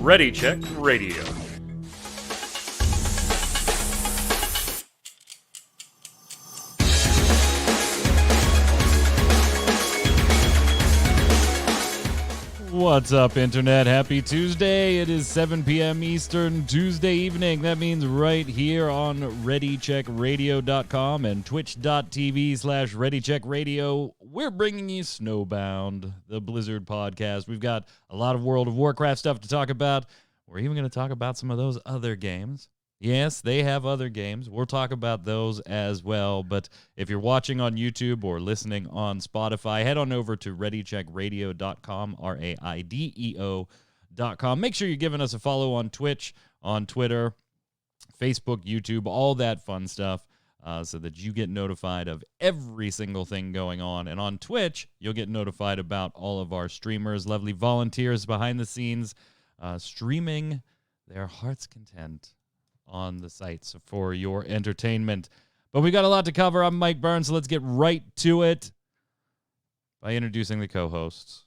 Ready Check Radio. What's up, Internet? Happy Tuesday. It is 7 p.m. Eastern Tuesday evening. That means right here on ReadyCheckRadio.com and Twitch.tv/ReadyCheckRadio, we're bringing you Snowbound, the Blizzard podcast. We've got a lot of World of Warcraft stuff to talk about. We're even going to talk about some of those other games. Yes, they have other games. We'll talk about those as well. But if you're watching on YouTube or listening on Spotify, head on over to ReadyCheckRadio.com, RAIDEO.com. Make sure you're giving us a follow on Twitch, on Twitter, Facebook, YouTube, all that fun stuff, so that you get notified of every single thing going on. And on Twitch, you'll get notified about all of our streamers, lovely volunteers behind the scenes, streaming their heart's content on the sites for your entertainment. But we got a lot to cover. I'm Mike Burns, so let's get right to it by introducing the co-hosts.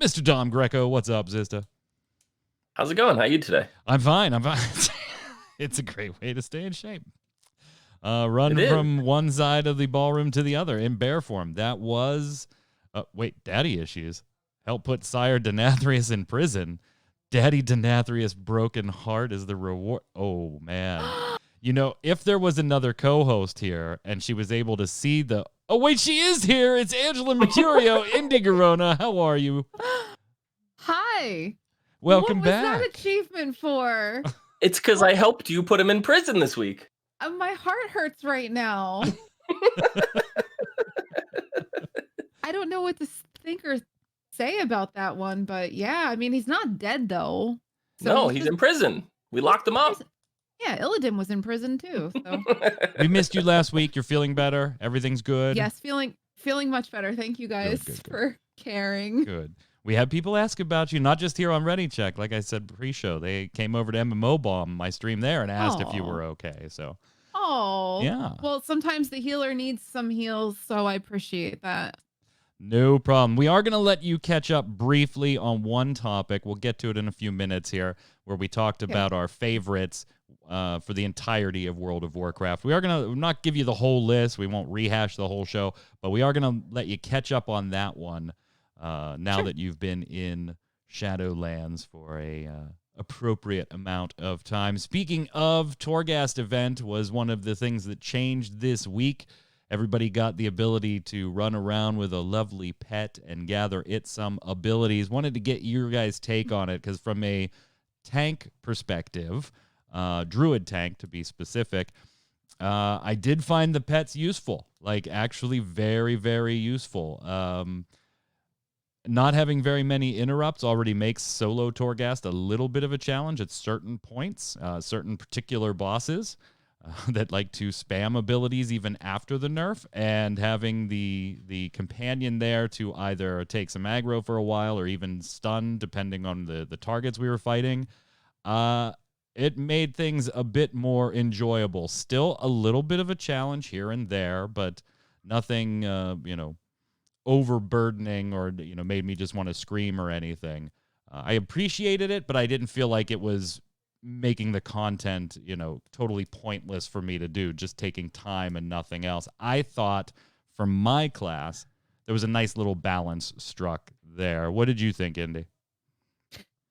Mr. Dom Greco, what's up, Zista? How's it going? How are you today? I'm fine. It's a great way to stay in shape. Run from one side of the ballroom to the other in bear form. That was... daddy issues. Help put Sire Denathrius in prison. Daddy Denathrius' broken heart is the reward. Oh, man. You know, if there was another co-host here and she was able to see the... Oh, wait, she is here. It's Angela Mercurio. Indy Garona. How are you? Hi. Welcome back. What was that achievement for? It's because I helped you put him in prison this week. My heart hurts right now. I don't know what to think or say about that one, but yeah, I mean, he's not dead though. So no, he's in prison. We locked him up. Yeah, Illidan was in prison too. So. We missed you last week. You're feeling better. Everything's good. Yes, feeling much better. Thank you guys for caring. Good. We had people ask about you, not just here on Ready Check. Like I said pre-show, they came over to MMO Bomb, my stream there, and asked if you were okay. So. Oh. Yeah. Well, sometimes the healer needs some heals, so I appreciate that. No problem. We are going to let you catch up briefly on one topic. We'll get to it in a few minutes here, where we talked about our favorites for the entirety of World of Warcraft. We are going to not give you the whole list. We won't rehash the whole show, but we are going to let you catch up on that one now that you've been in Shadowlands for a appropriate amount of time. Speaking of, Torghast event was one of the things that changed this week. Everybody got the ability to run around with a lovely pet and gather it some abilities. Wanted to get your guys' take on it, because from a tank perspective, druid tank to be specific, I did find the pets useful. Like, actually very, very useful. Not having very many interrupts already makes solo Torghast a little bit of a challenge at certain points, certain particular bosses. That like to spam abilities even after the nerf, and having the companion there to either take some aggro for a while or even stun, depending on the targets we were fighting, it made things a bit more enjoyable. Still a little bit of a challenge here and there, but nothing, overburdening or, made me just want to scream or anything. I appreciated it, but I didn't feel like it was making the content, totally pointless for me to do, just taking time and nothing else. I thought for my class, there was a nice little balance struck there. What did you think, Indy?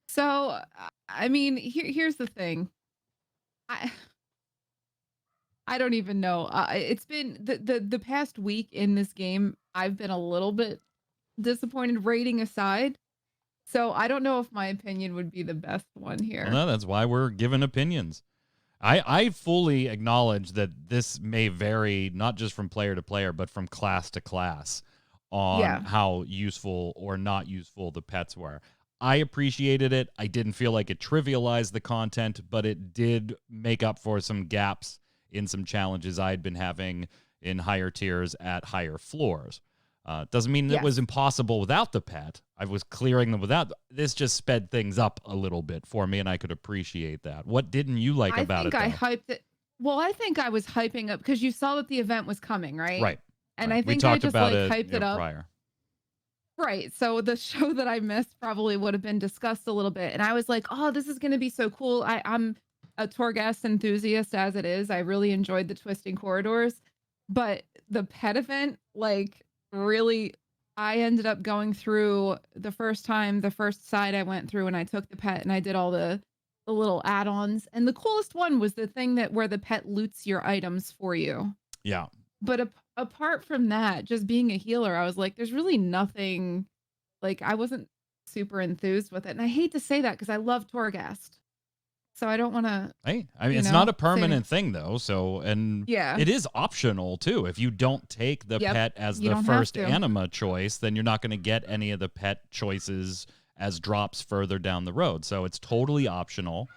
So, I mean, here's the thing. I don't even know. It's been the past week in this game, I've been a little bit disappointed, rating aside. So I don't know if my opinion would be the best one here. Well, no, that's why we're giving opinions. I fully acknowledge that this may vary not just from player to player, but from class to class on how useful or not useful the pets were. I appreciated it. I didn't feel like it trivialized the content, but it did make up for some gaps in some challenges I'd been having in higher tiers at higher floors. Doesn't mean it was impossible without the pet. I was clearing them without. This just sped things up a little bit for me, and I could appreciate that. What didn't you like about it, though? I think I hyped it. Well, I think I was hyping up because you saw that the event was coming, right? Right. And Right. I We think I talked just about like it hyped it up. prior. Right. So the show that I missed probably would have been discussed a little bit. And I was like, oh, this is going to be so cool. I'm a Torghast enthusiast as it is. I really enjoyed the twisting corridors. But the pet event, like, really, I ended up going through the first side I went through and I took the pet and I did all the little add-ons. And the coolest one was the thing that where the pet loots your items for you. Yeah. But apart from that, just being a healer, I was like, there's really nothing, like, I wasn't super enthused with it. And I hate to say that because I love Torghast. So I don't want to. Hey, I mean, it's not a permanent thing, though. So, and yeah, it is optional, too. If you don't take the pet as the first anima choice, then you're not going to get any of the pet choices as drops further down the road. So it's totally optional.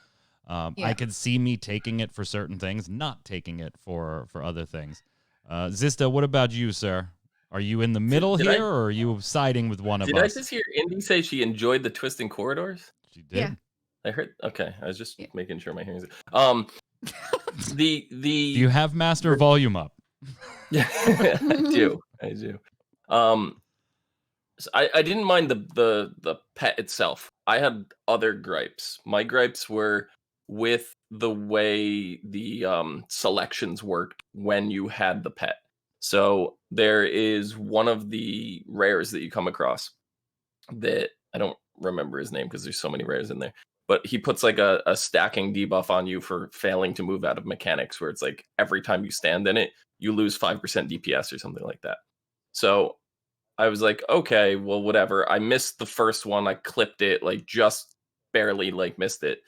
I could see me taking it for certain things, not taking it for other things. Zista, what about you, sir? Are you in the middle here, or are you siding with one of us? Did I just hear Indy say she enjoyed the twisting corridors? She did. Yeah. I heard. Okay, I was just making sure my hearing is. Do you have master volume up? Yeah, I do. So I didn't mind the pet itself. I had other gripes. My gripes were with the way the selections worked when you had the pet. So there is one of the rares that you come across that I don't remember his name because there's so many rares in there. But he puts like a stacking debuff on you for failing to move out of mechanics, where it's like every time you stand in it, you lose 5% DPS or something like that. So I was like, okay, well, whatever. I missed the first one. I clipped it, like just barely like missed it.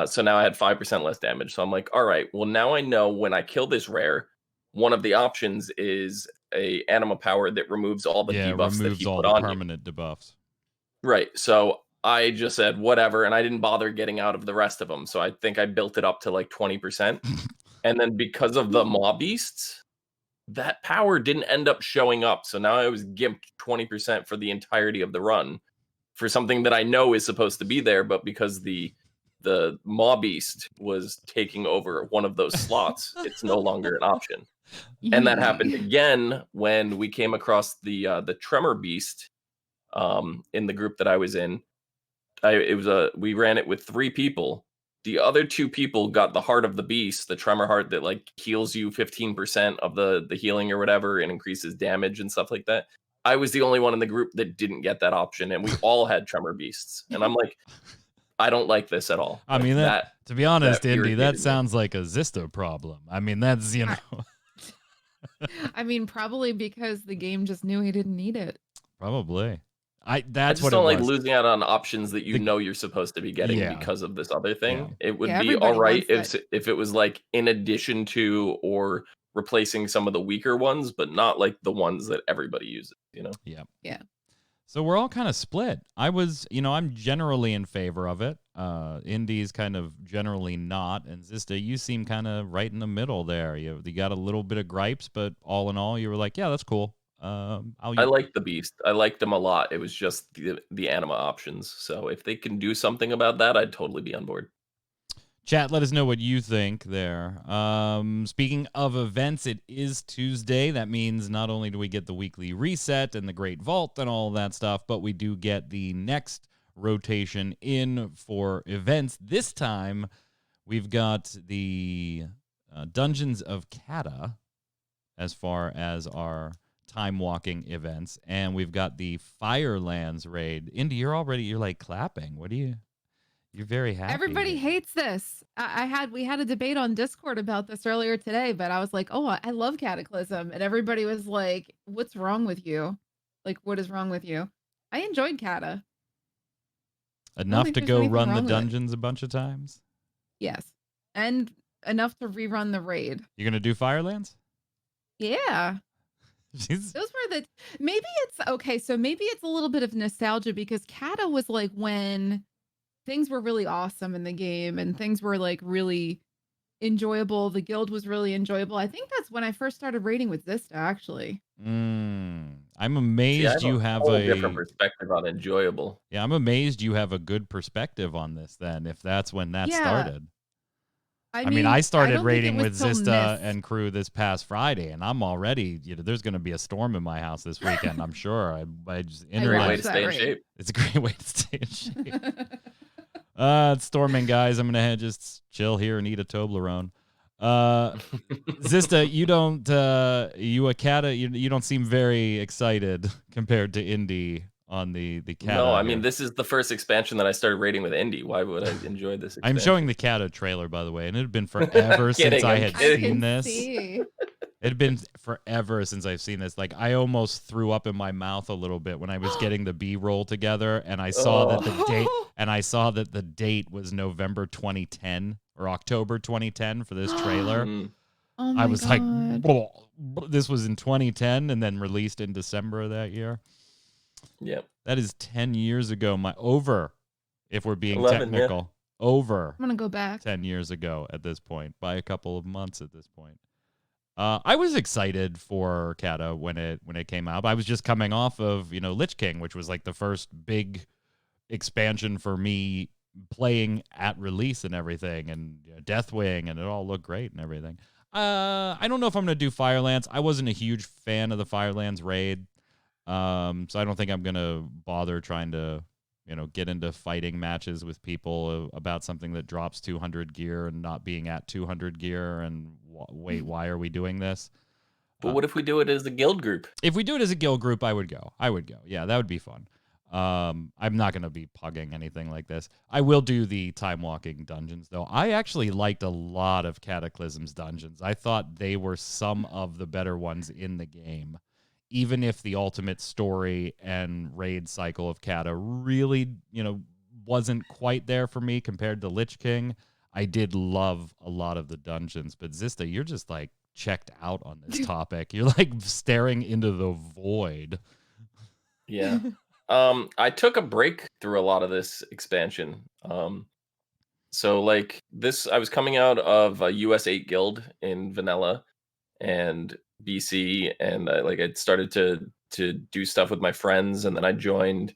So now I had 5% less damage. So I'm like, all right, well, now I know when I kill this rare, one of the options is a anima power that removes all the debuffs that he put on you. Permanent debuffs. Right. So I just said whatever, and I didn't bother getting out of the rest of them. So I think I built it up to like 20%. And then because of the maw beasts, that power didn't end up showing up. So now I was gimped 20% for the entirety of the run for something that I know is supposed to be there, but because the maw beast was taking over one of those slots, it's no longer an option. And that happened again when we came across the tremor beast in the group that I was in. We ran it with 3 people. The other 2 people got the heart of the beast, the tremor heart that like heals you 15% of the healing or whatever and increases damage and stuff like that. I was the only one in the group that didn't get that option, and we all had tremor beasts. And I'm like, I don't like this at all. I mean, that to be honest, Indy, that sounds like a Zista problem. I mean, that's, you know. I mean, probably because the game just knew he didn't need it. Probably. I just don't like losing out on options that you know you're supposed to be getting because of this other thing. Yeah. It would be all right if it was like in addition to or replacing some of the weaker ones, but not like the ones that everybody uses, you know? Yeah. Yeah. So we're all kind of split. I'm generally in favor of it. Indy's kind of generally not. And Zista, you seem kind of right in the middle there. You got a little bit of gripes, but all in all, you were like, yeah, that's cool. I liked the beast. I liked them a lot. It was just the anima options. So if they can do something about that, I'd totally be on board. Chat, let us know what you think there. Speaking of events, it is Tuesday. That means not only do we get the weekly reset and the Great Vault and all that stuff, but we do get the next rotation in for events. This time, we've got the Dungeons of Kata as far as our Timewalking events, and we've got the Firelands raid. Indy, you're like clapping. You're very happy. Everybody hates this. We had a debate on Discord about this earlier today, but I was like, oh, I love Cataclysm. And everybody was like, what's wrong with you? Like, what is wrong with you? I enjoyed Kata. Enough to go run the dungeons a bunch of times? Yes. And enough to rerun the raid. You're going to do Firelands? Yeah. Those were maybe it's okay. So maybe it's a little bit of nostalgia because Kata was like when things were really awesome in the game and things were like really enjoyable. The guild was really enjoyable. I think that's when I first started raiding with Zista, actually. I'm amazed you have a different perspective on enjoyable. Yeah, I'm amazed you have a good perspective on this then, if that's when that started. I mean, I started don't think it raiding was with till Zista Mist. and crew this past Friday, and I'm already, there's going to be a storm in my house this weekend, I'm sure. I just Great way watched to internet. that stay in raid. shape. It's a great way to stay in shape. It's storming, guys. I'm going to just chill here and eat a Toblerone. Zista, you don't, you a Kata, you don't seem very excited compared to Indy on the Kata. No, I mean, here. this is the first expansion that I started raiding with Indy. Why would I enjoy this expansion? I'm showing the Kata trailer, by the way, and it had been forever since Kidding, I I'm had kidding. seen can this. see. It had been forever since I've seen this. Like, I almost threw up in my mouth a little bit when I was getting the B-roll together, and I saw that the date, was November 2010 or October 2010 for this trailer. Mm, Oh my I was God. like, this was in 2010 and then released in December of that year. yeah. That is 10 years ago. If we're being 11, yeah. technical, over I'm gonna go back. 10 years ago at this point, by a couple of months at this point. I was excited for Kata when it came out. I was just coming off of, Lich King, which was like the first big expansion for me playing at release and everything, and Deathwing, and it all looked great and everything. I don't know if I'm going to do Firelands. I wasn't a huge fan of the Firelands raid. So I don't think I'm going to bother trying to, get into fighting matches with people about something that drops 200 gear and not being at 200 gear and wait, why are we doing this? But what if we do it as a guild group? If we do it as a guild group, I would go. Yeah, that would be fun. I'm not going to be pugging anything like this. I will do the Timewalking dungeons, though. I actually liked a lot of Cataclysm's dungeons. I thought they were some of the better ones in the game. Even if the ultimate story and raid cycle of Kata really, wasn't quite there for me compared to Lich King, I did love a lot of the dungeons. But Zista, you're just like checked out on this topic. You're like staring into the void. Yeah. I took a break through a lot of this expansion. So like this, I was coming out of a US 8 guild in Vanilla and BC, and I started to do stuff with my friends, and then I joined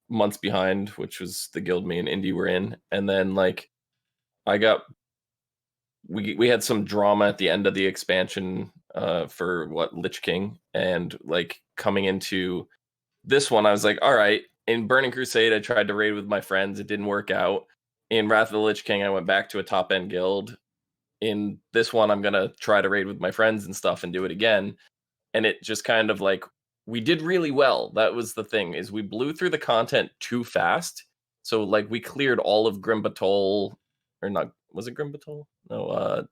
Months Behind, which was the guild me and Indy were in, and then like we had some drama at the end of the expansion for Lich King, and like coming into this one, I was like, all right. In Burning Crusade, I tried to raid with my friends. It didn't work out. In Wrath of the Lich King, I went back to a top end guild. In this one, I'm going to try to raid with my friends and stuff and do it again. And it just kind of like, we did really well. That was the thing, is we blew through the content too fast. So like we cleared all of Grimbatol, or not, was it Grimbatol? No,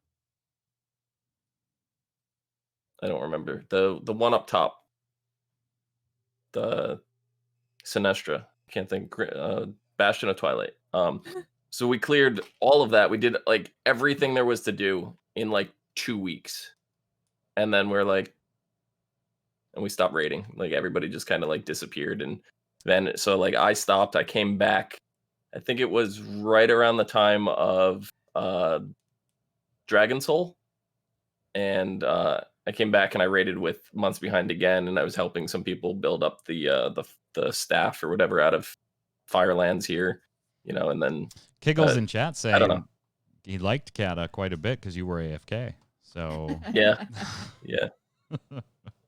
I don't remember. The one up top. The Sinestra. Can't think. Bastion of Twilight. So we cleared all of that. We did like everything there was to do in like 2 weeks, and then we're like, and we stopped raiding. Like everybody just kind of like disappeared, and then so like I stopped. I came back. I think it was right around the time of Dragon Soul, and I came back and I raided with Months Behind again, and I was helping some people build up the staff or whatever out of Firelands here, and then Kiggles in chat I don't know. saying he liked Kata quite a bit because you were AFK. So Yeah.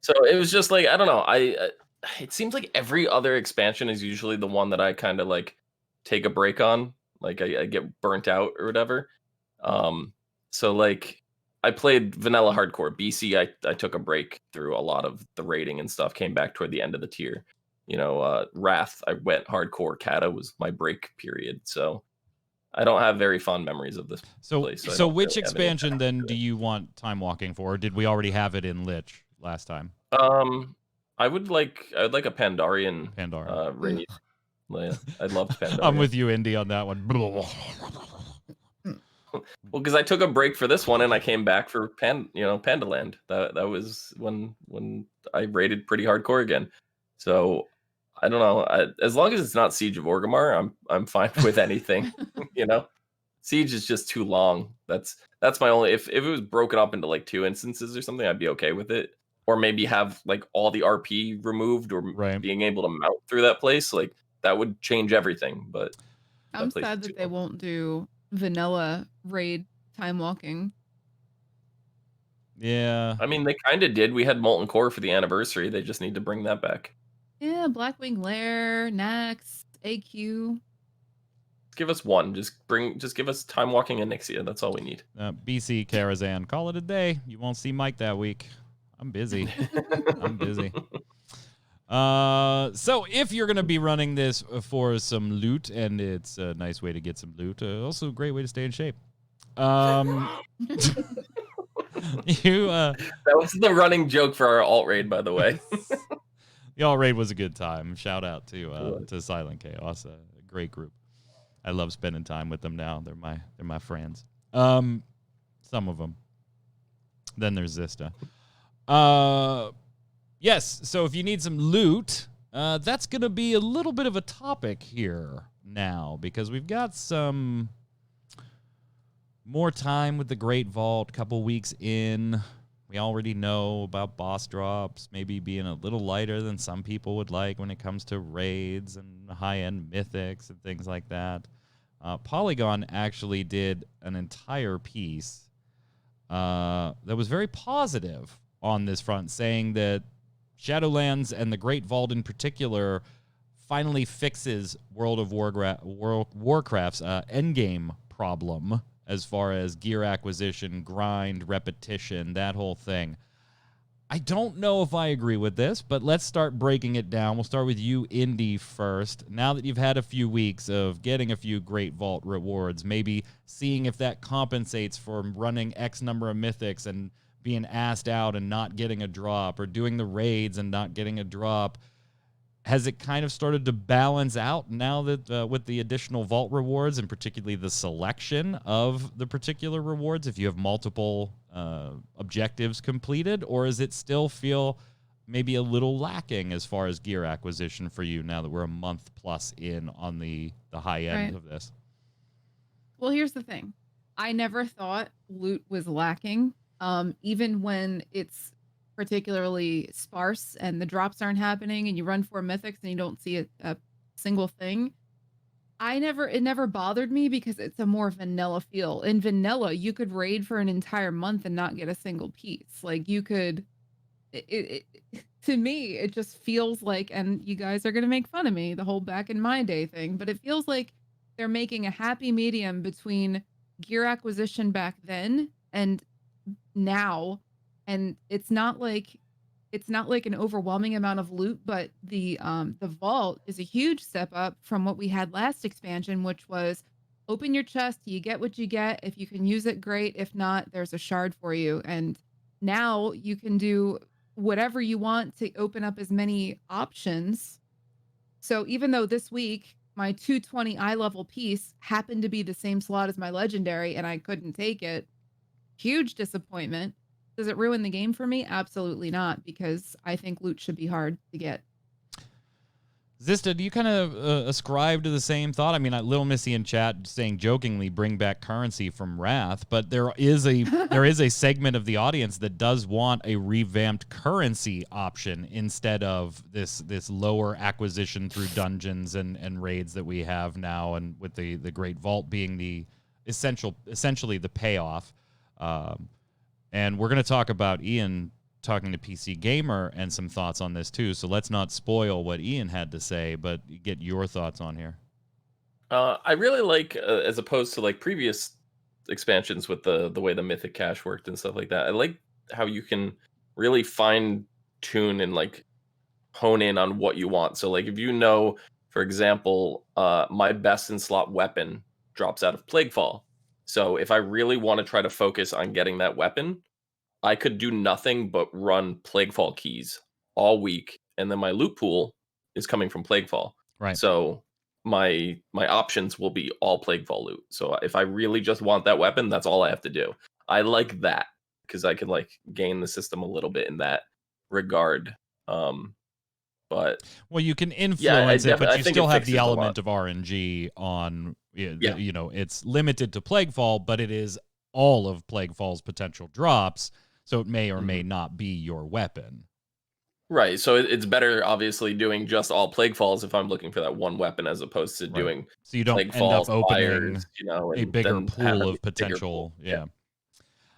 So it was just like, I don't know. It seems like every other expansion is usually the one that I kind of like take a break on. Like I get burnt out or whatever. So like I played vanilla hardcore. BC, I took a break through a lot of the raiding and stuff, came back toward the end of the tier. Wrath, I went hardcore. Kata was my break period. So I don't have very fond memories of this place. So which expansion then do you want Timewalking for? Or did we already have it in Lich last time? I would like a Pandarian raid. I loved Pandarian. I'm with you, Indy, on that one. Well, because I took a break for this one and I came back for Pandaland. That was when I raided pretty hardcore again. So I don't know. As long as it's not Siege of Orgrimmar, I'm fine with anything. Siege is just too long. That's my only. If it was broken up into like 2 instances or something, I'd be okay with it. Or maybe have like all the RP removed, or being able to mount through that place. Like that would change everything. But I'm sad that they won't do vanilla raid time walking. Yeah. I mean, they kind of did. We had Molten Core for the anniversary. They just need to bring that back. Yeah, Blackwing Lair, Nax, AQ. Give us one. Just give us Timewalking and Nixia. That's all we need. BC Karazhan, call it a day. You won't see Mike that week. I'm busy. I'm busy. So if you're going to be running this for some loot, and it's a nice way to get some loot, also a great way to stay in shape. That was the running joke for our alt raid, by the way. The alt raid was a good time. Shout out to Silent Chaos, a great group. I love spending time with them now. They're my friends. Some of them. Then there's Zista. Yes, so if you need some loot, that's going to be a little bit of a topic here now, because we've got some more time with the Great Vault, couple weeks in. We already know about boss drops maybe being a little lighter than some people would like when it comes to raids and high-end mythics and things like that. Polygon actually did an entire piece that was very positive on this front, saying that Shadowlands and the Great Vault in particular finally fixes World of Warcraft's endgame problem as far as gear acquisition, grind, repetition, that whole thing. I don't know if I agree with this, but let's start breaking it down. We'll start with you, Indy, first. Now that you've had a few weeks of getting a few Great Vault rewards, maybe seeing if that compensates for running X number of mythics and being asked out and not getting a drop, or doing the raids and not getting a drop. Has it kind of started to balance out now that with the additional vault rewards, and particularly the selection of the particular rewards, if you have multiple objectives completed? Or does it still feel maybe a little lacking as far as gear acquisition for you now that we're a month plus in on the high end of this? Well, here's the thing. I never thought loot was lacking, even when it's particularly sparse and the drops aren't happening and you run 4 mythics and you don't see a single thing. It never bothered me because it's a more vanilla feel. In vanilla, you could raid for an entire month and not get a single piece. Like, you could, to me, it just feels like, and you guys are going to make fun of me, the whole back in my day thing, but it feels like they're making a happy medium between gear acquisition back then and now. And it's not like an overwhelming amount of loot, but the vault is a huge step up from what we had last expansion, which was open your chest, you get what you get. If you can use it, great. If not, there's a shard for you. And now you can do whatever you want to open up as many options. So even though this week my 220 eye level piece happened to be the same slot as my legendary and I couldn't take it, huge disappointment. Does it ruin the game for me? Absolutely not, because I think loot should be hard to get. Zista, do you kind of ascribe to the same thought? I mean, Little Missy in chat saying jokingly, bring back currency from Wrath, but there is a segment of the audience that does want a revamped currency option instead of this lower acquisition through dungeons and raids that we have now, and with the Great Vault being the essentially the payoff. And we're going to talk about Ian talking to PC Gamer and some thoughts on this too. So let's not spoil what Ian had to say, but get your thoughts on here. I really like, as opposed to like previous expansions with the way the Mythic Cache worked and stuff like that, I like how you can really fine tune and like hone in on what you want. So like if you know, for example, my best in slot weapon drops out of Plaguefall. So if I really want to try to focus on getting that weapon, I could do nothing but run Plaguefall keys all week, and then my loot pool is coming from Plaguefall. Right. So my options will be all Plaguefall loot. So if I really just want that weapon, that's all I have to do. I like that because I can like gain the system a little bit in that regard. But well, you can influence it, but you still have the element of RNG on. Yeah. You know, it's limited to Plaguefall, but it is all of Plaguefall's potential drops, so it may or may not be your weapon. Right. So it's better, obviously, doing just all plague falls if I'm looking for that one weapon, as opposed to Right. doing So you don't plague end up falls, opening fires, you know, a and bigger then pool having of a bigger pool. potential. Yeah. Yeah.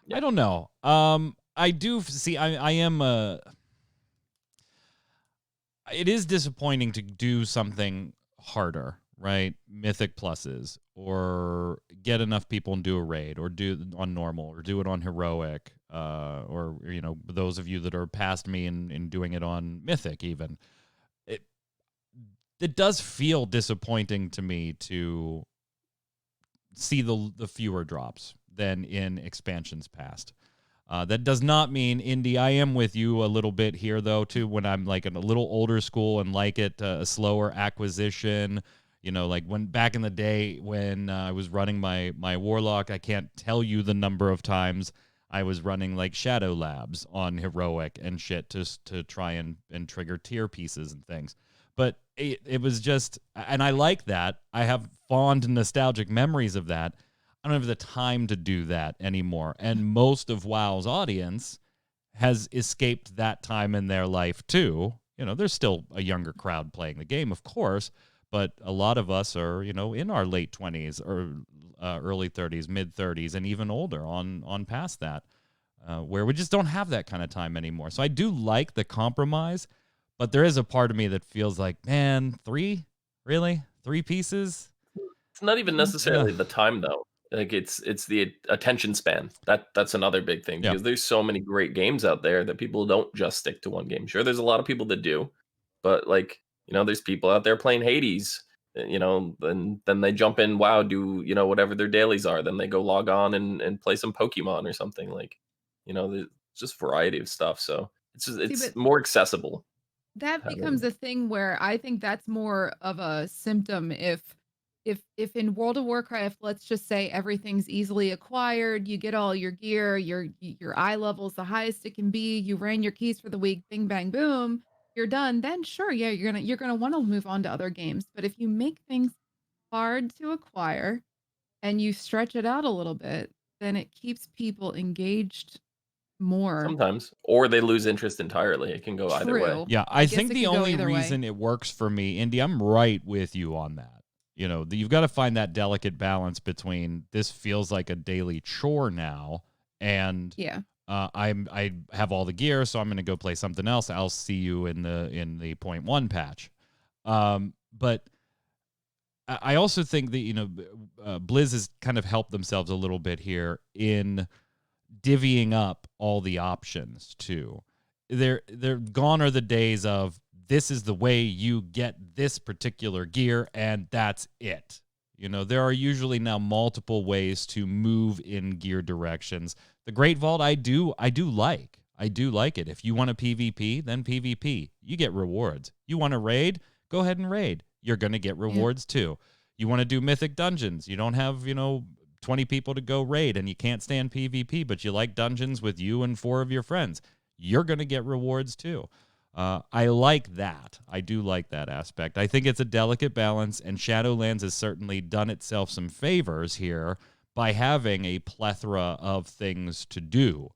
Yeah. I don't know. I do see. I am. It is disappointing to do something harder, right? Mythic pluses, or get enough people and do a raid, or do it on normal, or do it on heroic, or those of you that are past me in doing it on mythic, even it it does feel disappointing to me to see the fewer drops than in expansions past. That does not mean, Indy, I am with you a little bit here, though, too, when I'm like in a little older school and like it, a slower acquisition. Like when back in the day when I was running my Warlock, I can't tell you the number of times I was running like Shadow Labs on Heroic and shit to try and trigger tier pieces and things. But it was just, and I like that. I have fond nostalgic memories of that. I don't have the time to do that anymore. And most of WoW's audience has escaped that time in their life too. There's still a younger crowd playing the game, of course, but a lot of us are, in our late 20s or early 30s, mid 30s, and even older on past that, where we just don't have that kind of time anymore. So I do like the compromise, but there is a part of me that feels like, man, 3? Really? 3 pieces? It's not even necessarily the time, though. Like it's the attention span. That's another big thing, Yeah. because there's so many great games out there that people don't just stick to one game. Sure, there's a lot of people that do, but like, there's people out there playing Hades, and then they jump in WoW, do, whatever their dailies are, then they go log on and play some Pokemon or something, like, there's just variety of stuff. So See, it's but more accessible that becomes having. a thing where I think that's more of a symptom if in World of Warcraft, let's just say everything's easily acquired, you get all your gear, your eye level's the highest it can be, you ran your keys for the week, bing bang boom, you're done, then sure, yeah, you're gonna want to move on to other games. But if you make things hard to acquire and you stretch it out a little bit, then it keeps people engaged more. Sometimes, or they lose interest entirely. It can go either way. True. Yeah, I I guess think it the could go only either way. reason it works for me, Indy, I'm right with you on that. You've got to find that delicate balance between this feels like a daily chore now, and Yeah. I have all the gear, so I'm going to go play something else. I'll see you in the 0.1 patch. But I also think that Blizz has kind of helped themselves a little bit here in divvying up all the options too. They're gone are the days of this is the way you get this particular gear and that's it. There are usually now multiple ways to move in gear directions. The Great Vault I do like. I do like it. If you want a PvP, then PvP. You get rewards. You want to raid? Go ahead and raid. You're going to get rewards too. You want to do mythic dungeons? You don't have, 20 people to go raid and you can't stand PvP, but you like dungeons with you and 4 of your friends. You're going to get rewards too. I like that. I do like that aspect. I think it's a delicate balance, and Shadowlands has certainly done itself some favors here by having a plethora of things to do.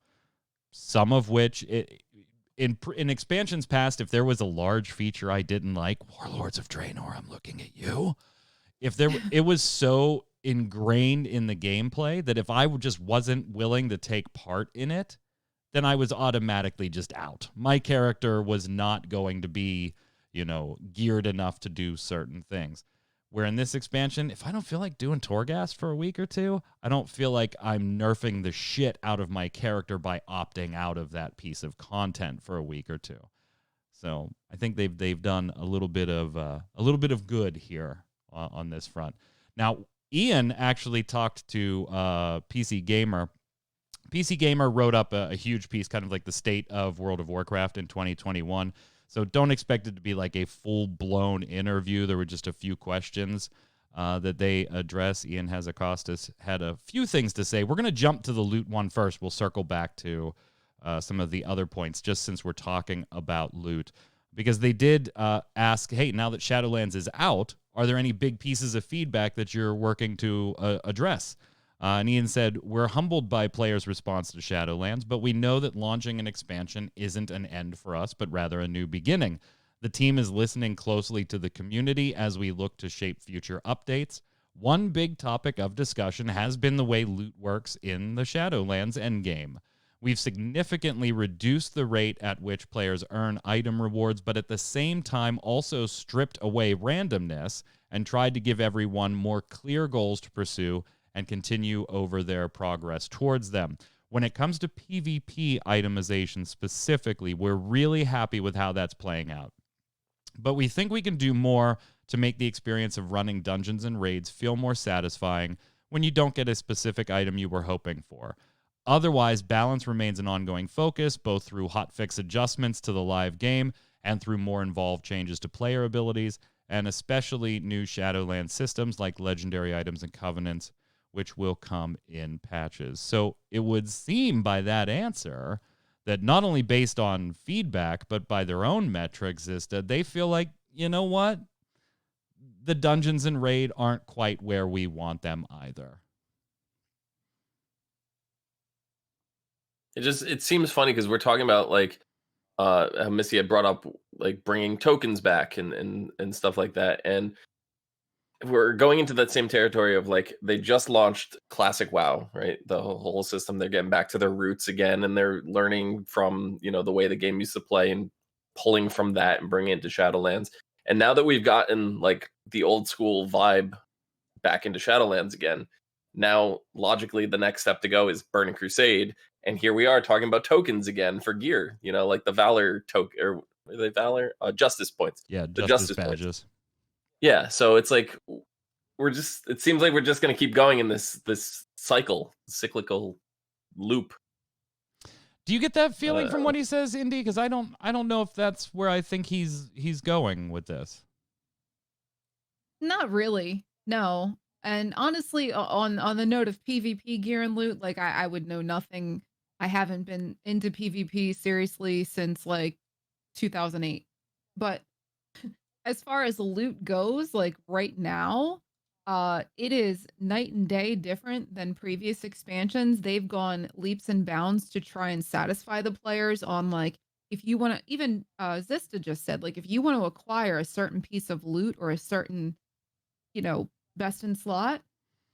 Some of which, in expansions past, if there was a large feature I didn't like, Warlords of Draenor, I'm looking at you. It was so ingrained in the gameplay that if I just wasn't willing to take part in it, then I was automatically just out. My character was not going to be, geared enough to do certain things. Where in this expansion, if I don't feel like doing Torghast for a week or two, I don't feel like I'm nerfing the shit out of my character by opting out of that piece of content for a week or two. So I think they've done a little bit of good here on this front. Now, Ian actually talked to PC Gamer. PC Gamer wrote up a huge piece, kind of like the state of World of Warcraft in 2021. So don't expect it to be like a full-blown interview. There were just a few questions that they address. Ion Hazzikostas had a few things to say. We're going to jump to the loot one first. We'll circle back to some of the other points, just since we're talking about loot. Because they did ask, hey, now that Shadowlands is out, are there any big pieces of feedback that you're working to address? And Ian said, we're humbled by players' response to Shadowlands, but we know that launching an expansion isn't an end for us, but rather a new beginning. The team is listening closely to the community as we look to shape future updates. One big topic of discussion has been the way loot works in the Shadowlands endgame. We've significantly reduced the rate at which players earn item rewards, but at the same time also stripped away randomness and tried to give everyone more clear goals to pursue and continue over their progress towards them. When it comes to PvP itemization specifically, we're really happy with how that's playing out. But we think we can do more to make the experience of running dungeons and raids feel more satisfying when you don't get a specific item you were hoping for. Otherwise, balance remains an ongoing focus, both through hotfix adjustments to the live game and through more involved changes to player abilities, and especially new Shadowlands systems like legendary items and covenants, which will come in patches. So it would seem by that answer that not only based on feedback, but by their own metrics, is that they feel like, you know what? The dungeons and raid aren't quite where we want them either. It seems funny because we're talking about like how Missy had brought up like bringing tokens back and stuff like that, and we're going into that same territory of like they just launched classic WoW, right? The whole system, they're getting back to their roots again, and they're learning from the way the game used to play and pulling from that and bringing it to Shadowlands. And now that we've gotten like the old school vibe back into Shadowlands again, now logically the next step to go is Burning Crusade. And here we are talking about tokens again for gear, like the Valor token, or are they Valor? Justice points. Yeah, the justice badges. Points. Yeah, so it's like it seems like we're just going to keep going in this cyclical loop. Do you get that feeling from what he says, Indy? Because I don't know if that's where I think he's going with this. Not really, no. And honestly, on the note of PvP gear and loot, like I would know nothing. I haven't been into PvP seriously since like 2008. But as far as loot goes, like right now, it is night and day different than previous expansions. They've gone leaps and bounds to try and satisfy the players on like, if you want to, even Zista just said, like if you want to acquire a certain piece of loot or a certain, best in slot,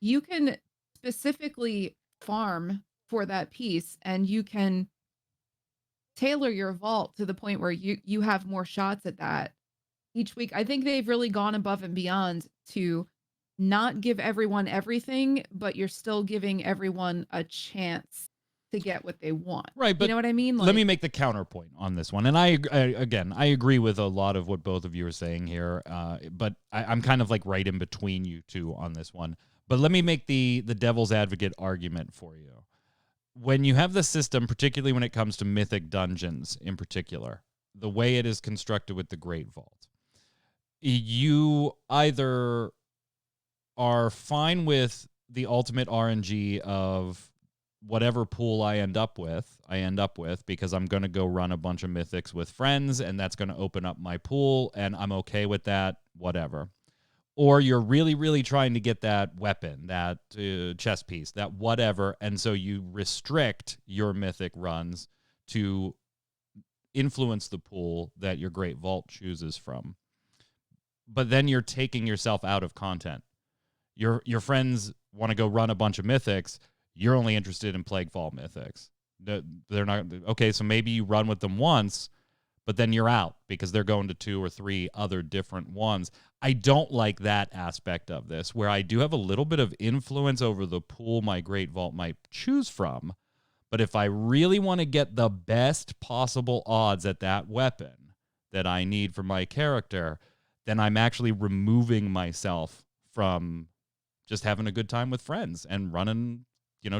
you can specifically farm for that piece, and you can tailor your vault to the point where you have more shots at that each week. I think they've really gone above and beyond to not give everyone everything, but you're still giving everyone a chance to get what they want. Right, but you know what I mean? Let me make the counterpoint on this one. And I agree with a lot of what both of you are saying here, but I'm kind of like right in between you two on this one. But let me make the devil's advocate argument for you. When you have the system, particularly when it comes to mythic dungeons in particular, the way it is constructed with the Great Vault, you either are fine with the ultimate RNG of whatever pool I end up with because I'm going to go run a bunch of mythics with friends, and that's going to open up my pool, and I'm okay with that, whatever. Or you're really, really trying to get that weapon, that chest piece, that whatever, and so you restrict your mythic runs to influence the pool that your Great Vault chooses from. But then you're taking yourself out of content. Your friends want to go run a bunch of mythics. You're only interested in Plague Vault mythics. They're not okay. So maybe you run with them once, but then you're out because they're going to 2 or 3 other different ones. I don't like that aspect of this, where I do have a little bit of influence over the pool my Great Vault might choose from. But if I really want to get the best possible odds at that weapon that I need for my character, then I'm actually removing myself from just having a good time with friends and running,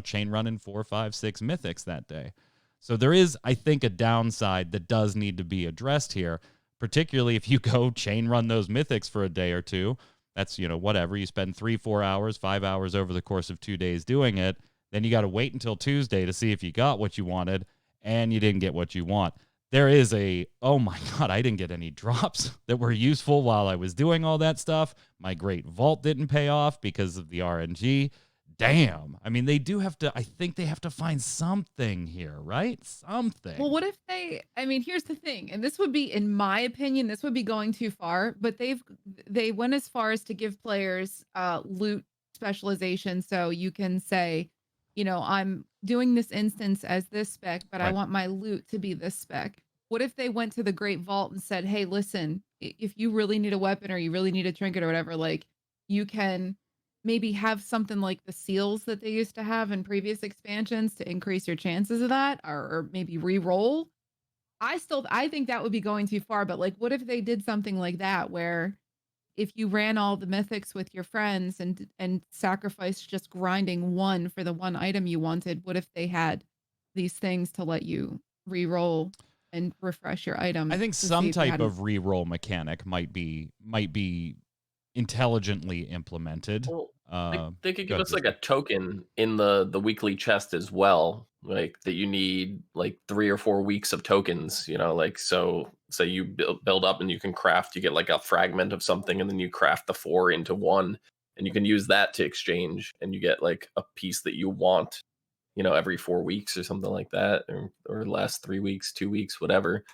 chain running 4, 5, 6 mythics that day. So there is, I think, a downside that does need to be addressed here, particularly if you go chain run those mythics for a day or two. That's, whatever. You spend 3, 4 hours, 5 hours over the course of 2 days doing it. Then you got to wait until Tuesday to see if you got what you wanted, and you didn't get what you want. There is oh my God, I didn't get any drops that were useful while I was doing all that stuff. My Great Vault didn't pay off because of the RNG. damn. I mean, they do have to, I think they have to find something here, right? Something. Well, what if I mean, here's the thing, and this would be, in my opinion, this would be going too far, but they went as far as to give players loot specialization. So you can say, I'm doing this instance as this spec, but I Right. want my loot to be this spec. What if they went to the Great Vault and said, hey, listen, if you really need a weapon or you really need a trinket or whatever, like, you can maybe have something like the seals that they used to have in previous expansions to increase your chances of that, or maybe re-roll. I think that would be going too far, but like, what if they did something like that where if you ran all the mythics with your friends and sacrificed just grinding one for the one item you wanted, what if they had these things to let you re-roll and refresh your items? I think to see some if you type hadn't- of re-roll mechanic might be intelligently implemented. Well, Uh, they could go give ahead, us like a token in the weekly chest as well, like that you need like 3 or 4 weeks of tokens. Like, so say you build up and you can craft, you get like a fragment of something, and then you craft the 4 into one, and you can use that to exchange, and you get like a piece that you want, every 4 weeks or something like that, or last 3 weeks, 2 weeks, whatever.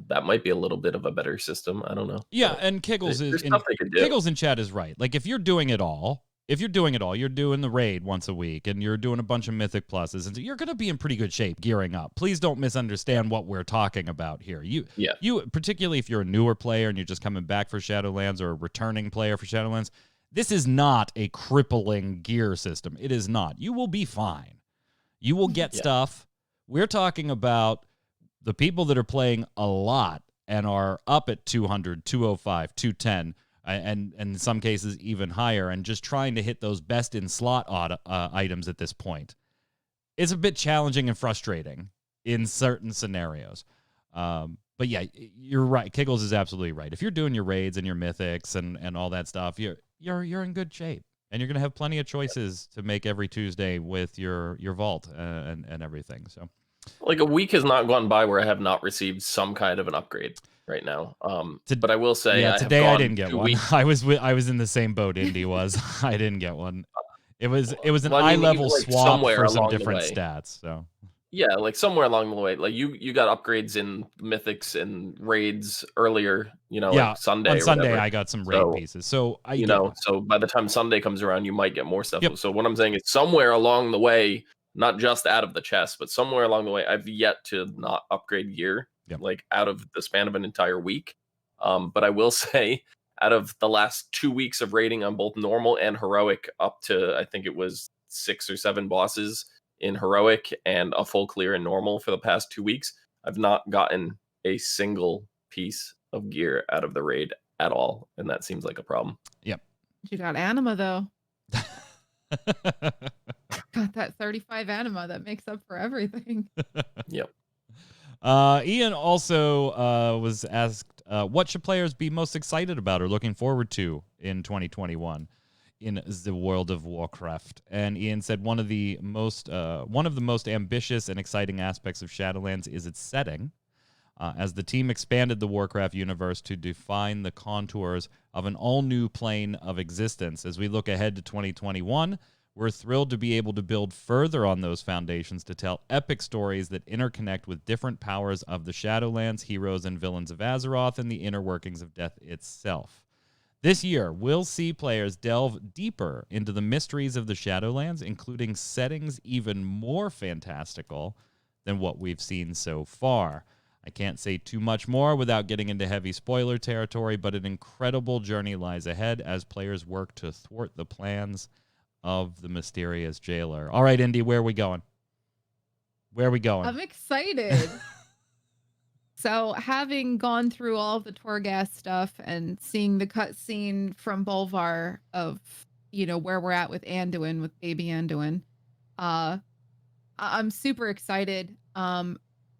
That might be a little bit of a better system. I don't know. Yeah, But and Kiggles is there's in stuff they could do. Kiggles in chat is right. Like if you're doing it all, you're doing the raid once a week and you're doing a bunch of mythic pluses, and you're going to be in pretty good shape gearing up. Please don't misunderstand what we're talking about here. You particularly if you're a newer player and you're just coming back for Shadowlands, or a returning player for Shadowlands, this is not a crippling gear system. It is not. You will be fine. You will get stuff. We're talking about the people that are playing a lot and are up at 200, 205, 210, and in some cases even higher, and just trying to hit those best in slot items at this point. It's a bit challenging and frustrating in certain scenarios. But yeah, you're right. Kiggles is absolutely right. If you're doing your raids and your mythics and all that stuff, you're in good shape. And you're going to have plenty of choices to make every Tuesday with your vault and everything. So, like, a week has not gone by where I have not received some kind of an upgrade right now. But I will say, today I didn't get 2 one. weeks. I was in the same boat Indy was. I didn't get one. It was an Well, I eye mean, level like, swap somewhere for some along the different way. stats. So Yeah, like somewhere along the way, like you got upgrades in mythics and raids earlier, like Sunday. On or Sunday whatever. I got some raid pieces. So so by the time Sunday comes around, you might get more stuff. Yep. So what I'm saying is, somewhere along the way, not just out of the chest, but somewhere along the way, I've yet to not upgrade gear, like out of the span of an entire week. But I will say, out of the last 2 weeks of raiding on both normal and heroic, up to I think it was 6 or 7 bosses in heroic and a full clear in normal for the past 2 weeks, I've not gotten a single piece of gear out of the raid at all, and that seems like a problem. Yep. You got anima though. Got that 35 anima that makes up for everything. Yep. Ian also was asked, what should players be most excited about or looking forward to in 2021 in the World of Warcraft? And Ian said one of the most ambitious and exciting aspects of Shadowlands is its setting. As the team expanded the Warcraft universe to define the contours of an all-new plane of existence. As we look ahead to 2021, we're thrilled to be able to build further on those foundations to tell epic stories that interconnect with different powers of the Shadowlands, heroes and villains of Azeroth, and the inner workings of death itself. This year, we'll see players delve deeper into the mysteries of the Shadowlands, including settings even more fantastical than what we've seen so far. I can't say too much more without getting into heavy spoiler territory, but an incredible journey lies ahead as players work to thwart the plans of the mysterious jailer. All right, Indy, where are we going? I'm excited. So, having gone through all of the Torghast stuff and seeing the cutscene from Bolvar of, where we're at with Anduin, with baby Anduin, I'm super excited.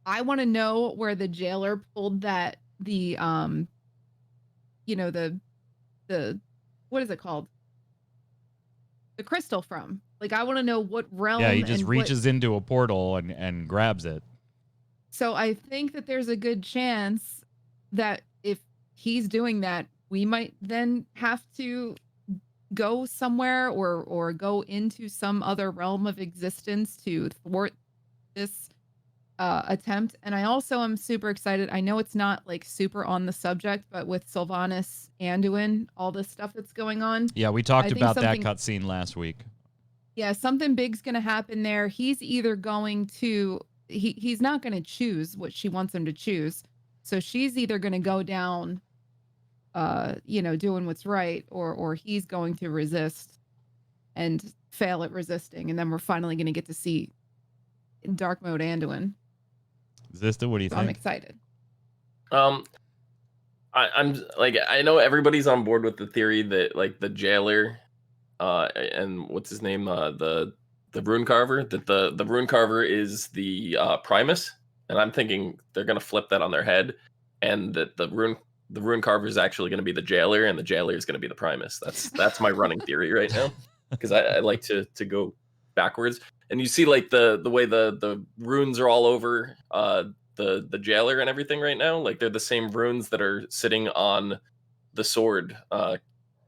I want to know where the jailer pulled the what is it called? The crystal from. Like, I want to know what realm. Yeah, he just and reaches into a portal and grabs it. So I think that there's a good chance that if he's doing that, we might then have to go somewhere or go into some other realm of existence to thwart this attempt. And I also am super excited. I know it's not like super on the subject, but with Sylvanas, Anduin, all this stuff that's going on. Yeah, we talked I think about that something- cutscene last week. Yeah, something big's gonna happen there. He's either going to he's not gonna choose what she wants him to choose. So she's either gonna go down doing what's right, or he's going to resist and fail at resisting, and then we're finally gonna get to see dark mode Anduin. Zista, what do you So I'm think? excited. I'm like, I know everybody's on board with the theory that like the jailer, and what's his name, the rune carver, that the rune carver is the Primus, and I'm thinking they're gonna flip that on their head, and that the rune carver is actually gonna be the jailer, and the jailer is gonna be the Primus. That's my running theory right now, because I like to go backwards, and you see like the way the runes are all over the jailer and everything right now, like they're the same runes that are sitting on the sword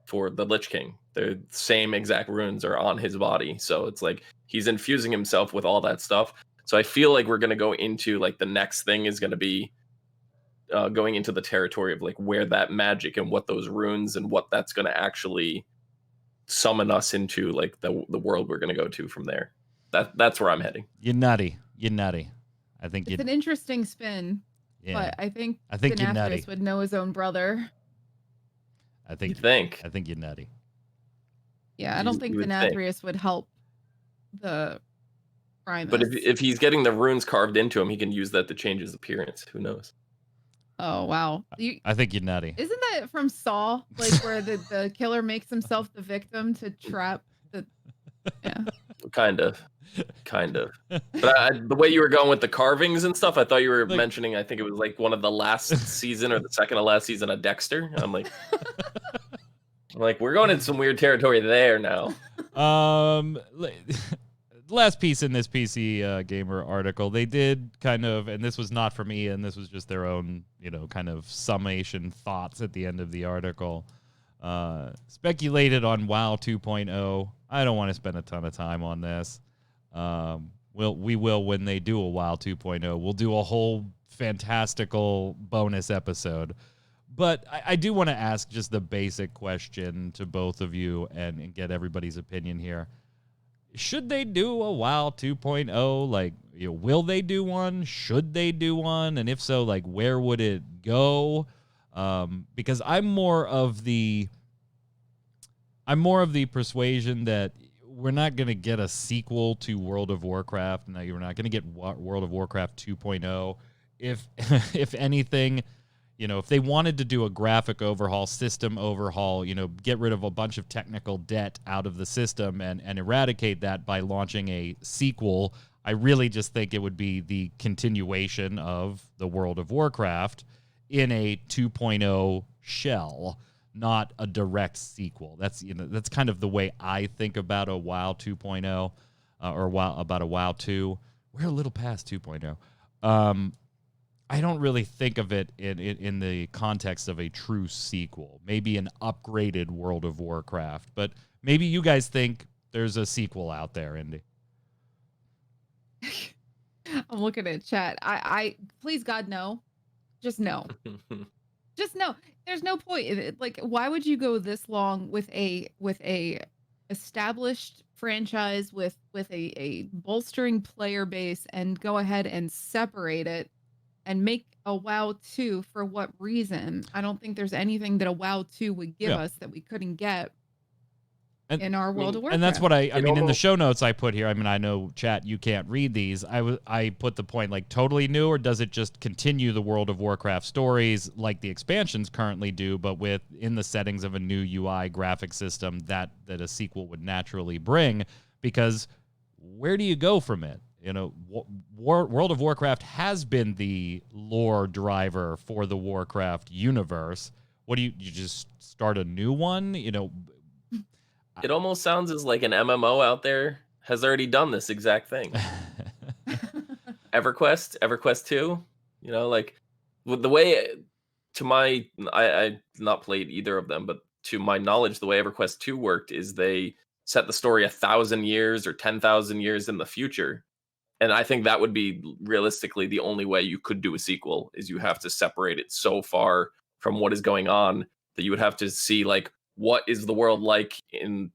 for the Lich King. The same exact runes are on his body, so it's like he's infusing himself with all that stuff. So I feel like we're gonna go into like the next thing is gonna be going into the territory of like where that magic and what those runes and what that's gonna actually summon us into, like the world we're gonna go to from there. That's where I'm heading. You're nutty. You're nutty. I think It's an interesting spin, yeah. but I think you're nutty. Denathrius would know his own brother. I You think? I think you're nutty. Yeah, I don't think you would think. Denathrius would help the Primus. But if he's getting the runes carved into him, he can use that to change his appearance. Who knows? Oh wow, I think you're nutty. Isn't that from Saw? Like where the killer makes himself the victim to trap the. Yeah. Kind of. But the way you were going with the carvings and stuff, I thought you were mentioning, I think it was like one of the last season or the second to last season of Dexter. I'm like, we're going in some weird territory there now. Last piece in this PC Gamer article, they did kind of, and this was not for me, and this was just their own, kind of summation thoughts at the end of the article. Speculated on WoW 2.0. I don't want to spend a ton of time on this. We will when they do a WoW 2.0. We'll do a whole fantastical bonus episode. But I do want to ask just the basic question to both of you and get everybody's opinion here. Should they do a WoW 2.0? Like, will they do one? Should they do one? And if so, like, where would it go? Because I'm more of the persuasion that we're not going to get a sequel to World of Warcraft. No, you're not going to get World of Warcraft 2.0. If anything, if they wanted to do a graphic overhaul, system overhaul, get rid of a bunch of technical debt out of the system and eradicate that by launching a sequel, I really just think it would be the continuation of the World of Warcraft in a 2.0 shell, not a direct sequel. That's that's kind of the way I think about a WoW 2.0 or about a WoW 2. We're a little past 2.0. I don't really think of it in the context of a true sequel. Maybe an upgraded World of Warcraft, but maybe you guys think there's a sequel out there, Indy. I'm looking at chat. I please God no. Just no. Just no. There's no point in it. Like, why would you go this long with a established franchise with a bolstering player base and go ahead and separate it and make a WoW 2 for what reason? I don't think there's anything that a WoW 2 would give us that we couldn't get in our World of Warcraft. And that's what I mean, in the show notes I put here, I know, chat, you can't read these. I put the point, like, totally new, or does it just continue the World of Warcraft stories like the expansions currently do, but in the settings of a new UI graphic system that a sequel would naturally bring? Because where do you go from it? World of Warcraft has been the lore driver for the Warcraft universe. What do you just start a new one? It almost sounds as like an MMO out there has already done this exact thing. EverQuest 2, like with the way I've not played either of them, but to my knowledge, the way EverQuest 2 worked is they set the story 1,000 years or 10,000 years in the future. And I think that would be realistically the only way you could do a sequel is you have to separate it so far from what is going on that you would have to see like what is the world like in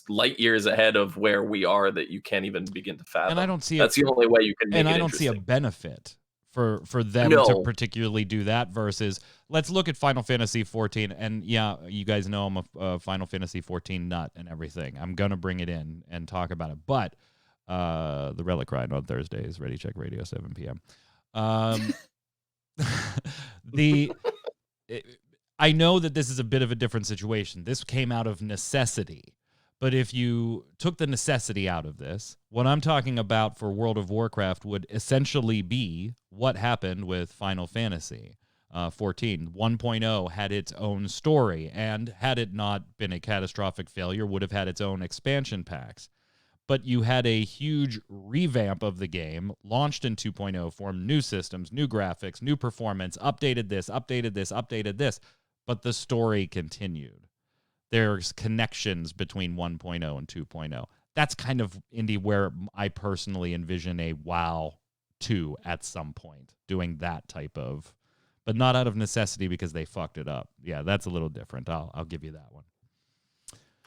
light years ahead of where we are that you can't even begin to fathom. And I don't see that's the only way you can make and it I don't see a interesting. benefit for them to particularly do that versus let's look at Final Fantasy 14. And yeah, you guys know I'm a Final Fantasy 14 nut and everything. I'm gonna bring it in and talk about it. But the Relic Ride on Thursdays, Ready Check Radio, 7 p.m. I know that this is a bit of a different situation. This came out of necessity. But if you took the necessity out of this, what I'm talking about for World of Warcraft would essentially be what happened with Final Fantasy 14. 1.0 had its own story, and had it not been a catastrophic failure, would have had its own expansion packs. But you had a huge revamp of the game, launched in 2.0 form, new systems, new graphics, new performance, updated this, updated this, but the story continued. There's connections between 1.0 and 2.0. That's kind of, Indy, where I personally envision a WoW 2 at some point, doing that type of, but not out of necessity because they fucked it up. Yeah, that's a little different. I'll give you that one.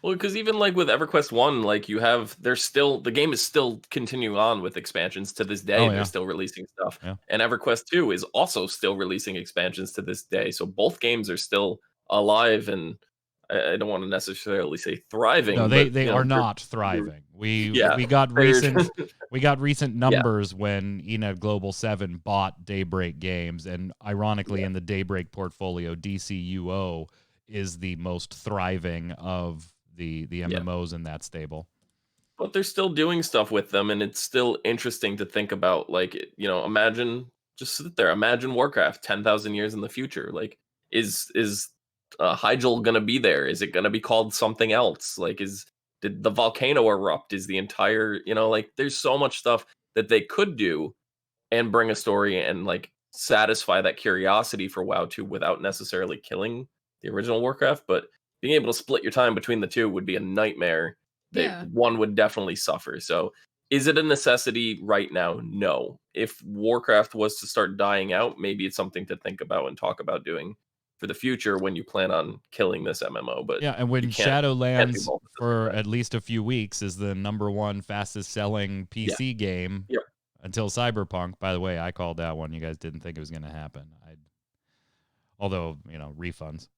Well, because even like with EverQuest 1, like the game is still continuing on with expansions to this day. Oh, yeah. They're still releasing stuff. Yeah. And EverQuest 2 is also still releasing expansions to this day. So both games are still alive, and I don't want to necessarily say thriving. No, but, they are not thriving. We got recent numbers when Enad Global 7 bought Daybreak Games, and ironically in the Daybreak portfolio, DCUO is the most thriving of the MMOs in that stable. But they're still doing stuff with them, and it's still interesting to think about. Like, just sit there, imagine Warcraft 10,000 years in the future. Like, is Hyjal gonna be there? Is it gonna be called something else? Like, did the volcano erupt? Is the entire, there's so much stuff that they could do and bring a story and like satisfy that curiosity for WoW 2 without necessarily killing the original Warcraft. But being able to split your time between the two would be a nightmare that one would definitely suffer. So is it a necessity right now? No. If Warcraft was to start dying out, maybe it's something to think about and talk about doing for the future when you plan on killing this MMO. But yeah, and when Shadowlands for at least a few weeks is the #1 fastest selling PC game until Cyberpunk. By the way, I called that one. You guys didn't think it was going to happen. Although, refunds.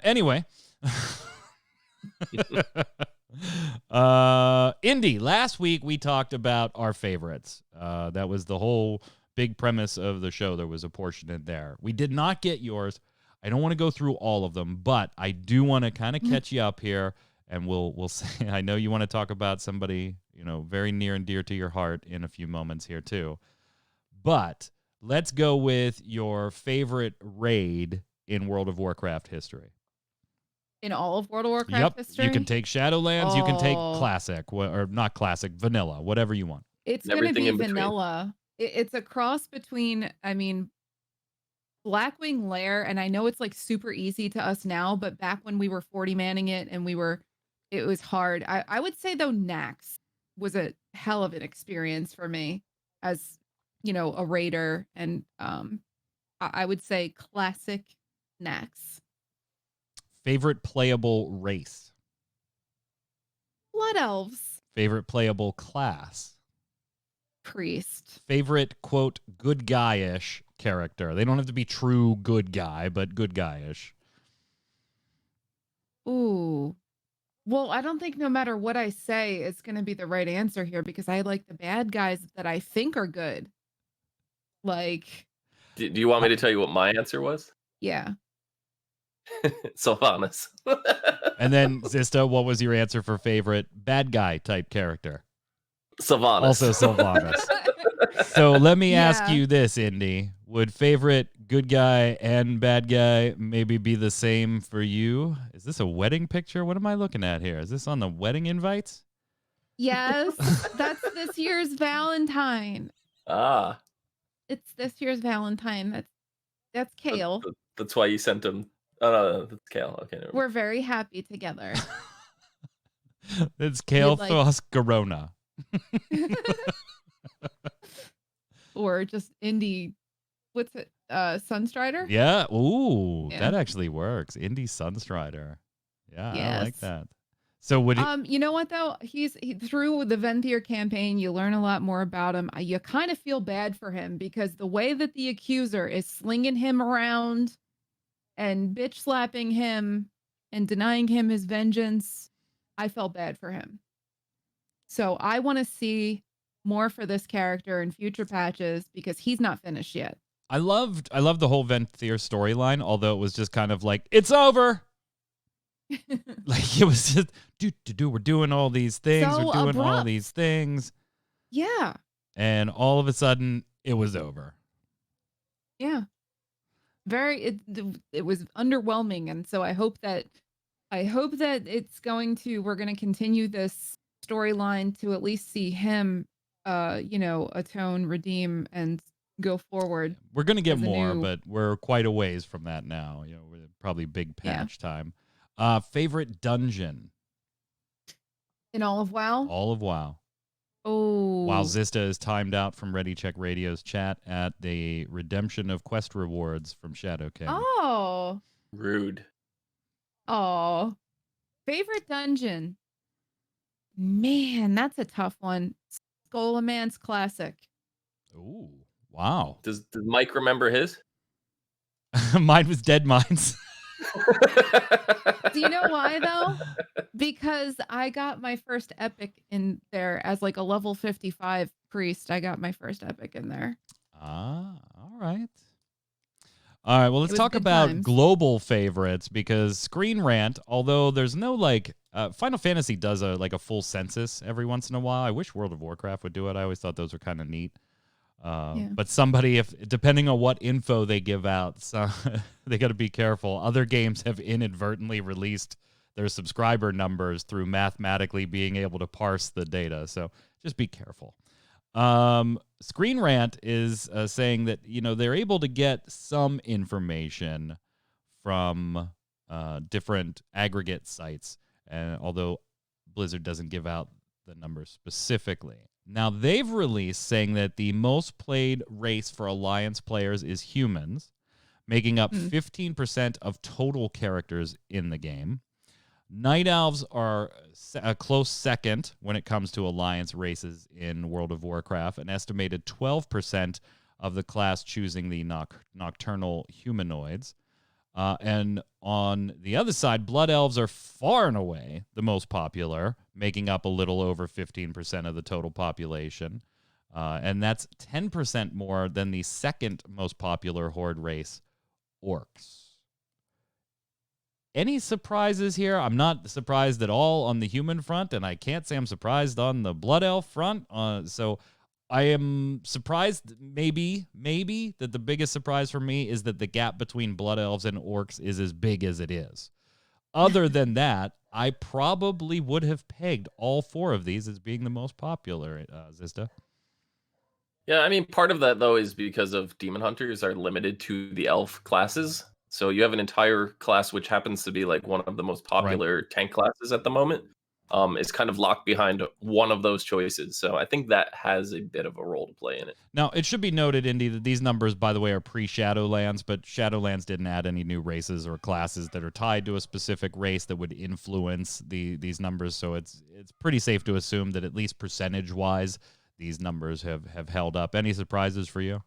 Anyway. Indy, last week we talked about our favorites. That was the whole big premise of the show. There was a portion in there. We did not get yours. I don't want to go through all of them, but I do want to kind of catch you up here, and we'll say, I know you want to talk about somebody, very near and dear to your heart in a few moments here too. But let's go with your favorite raid in World of Warcraft history. In all of World of Warcraft history? You can take Shadowlands, you can take classic, or not classic, vanilla, whatever you want. It's going to be vanilla. It's a cross between, Blackwing Lair, and I know it's like super easy to us now, but back when we were 40 manning it and it was hard. I would say though Nax was a hell of an experience for me as, a raider, and I would say classic Nax. Favorite playable race? Blood Elves. Favorite playable class? Priest. Favorite, quote, good guy-ish character? They don't have to be true good guy, but good guy-ish. Ooh. Well, I don't think no matter what I say, it's going to be the right answer here, because I like the bad guys that I think are good. Like... Do you want me to tell you what my answer was? Yeah. Sylvanas. And then, Zista, what was your answer for favorite bad guy type character? Sylvanas. Also Sylvanas. So let me ask you this, Indy. Would favorite good guy and bad guy maybe be the same for you? Is this a wedding picture? What am I looking at here? Is this on the wedding invites? Yes, that's this year's Valentine. It's this year's Valentine. That's Kale. That's why you sent him Oh no, that's Kale. Okay, never mind. We're very happy together. It's Kale like- Thoscarona. Or just indie. What's it? Sunstrider? Yeah. Ooh, Yeah. that actually works. Indie Sunstrider. Yeah, I like Yes. that. So would he, You know what though? Through the Venthyr campaign, you learn a lot more about him. You kind of feel bad for him because the way that the accuser is slinging him around and bitch slapping him and denying him his vengeance, I felt bad for him. So I want to see more for this character in future patches because he's not finished yet. I loved the whole Venthyr storyline, although it was just kind of like, it's over. Like it was just we're doing all these things, So we're doing all abrupt. these things, Yeah. and all of a sudden it was over. Yeah. It was underwhelming, and so I hope that we're going to continue this storyline to at least see him atone, redeem, and go forward. We're gonna get As a more, new- but we're quite a ways from that now. We're probably big Yeah. patch time. Favorite dungeon? In all of WoW. All of WoW. Oh. While Zista is timed out from Ready Check Radio's chat at the redemption of quest rewards from Shadow King. Oh. Rude. Oh. Favorite dungeon. Man, that's a tough one. Scholomance Classic. Ooh, wow. Does Mike remember his? Mine was Dead Mines. Do you know why though? Because I got my first epic in there as like a level 55 priest. I got my first epic in there. All right. All right, well, let's was talk good about times. global favorites because Screen Rant, although there's no Final Fantasy does a full census every once in a while. I wish World of Warcraft would do it. I always thought those were kind of neat. Yeah. But somebody, depending on what info they give out, so they got to be careful. Other games have inadvertently released their subscriber numbers through mathematically being able to parse the data. So just be careful. Screen Rant is saying that they're able to get some information from different aggregate sites, although Blizzard doesn't give out the numbers specifically. Now, they've released saying that the most played race for Alliance players is humans, making up 15% of total characters in the game. Night Elves are a close second when it comes to Alliance races in World of Warcraft, an estimated 12% of the class choosing the nocturnal humanoids. And on the other side, Blood Elves are far and away the most popular, making up a little over 15% of the total population. And that's 10% more than the second most popular horde race, Orcs. Any surprises here? I'm not surprised at all on the human front, and I can't say I'm surprised on the Blood Elf front. So I am surprised, maybe, that the biggest surprise for me is that the gap between Blood Elves and Orcs is as big as it is. Other than that, I probably would have pegged all four of these as being the most popular, Zista. Yeah, I mean, part of that, though, is because of Demon Hunters are limited to the elf classes. So you have an entire class, which happens to be like one of the most popular tank classes at the moment, is kind of locked behind one of those choices. So I think that has a bit of a role to play in it. Now, it should be noted, Indy, that these numbers, by the way, are pre-Shadowlands, but Shadowlands didn't add any new races or classes that are tied to a specific race that would influence these numbers. So it's pretty safe to assume that at least percentage-wise, these numbers have held up. Any surprises for you?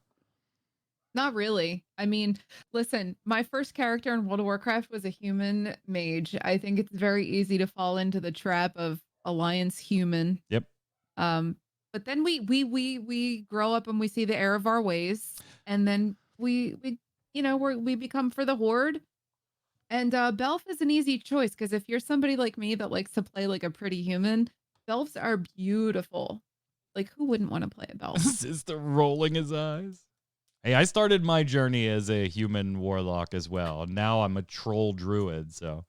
Not really. I mean, listen, my first character in World of Warcraft was a human mage. I think it's very easy to fall into the trap of Alliance human. Yep. But then we grow up and we see the error of our ways, and then we become for the horde. And Belf is an easy choice because if you're somebody like me that likes to play like a pretty human, Belfs are beautiful. Like, who wouldn't want to play a Belf? Sister rolling his eyes. Hey, I started my journey as a human warlock as well. Now I'm a troll druid, so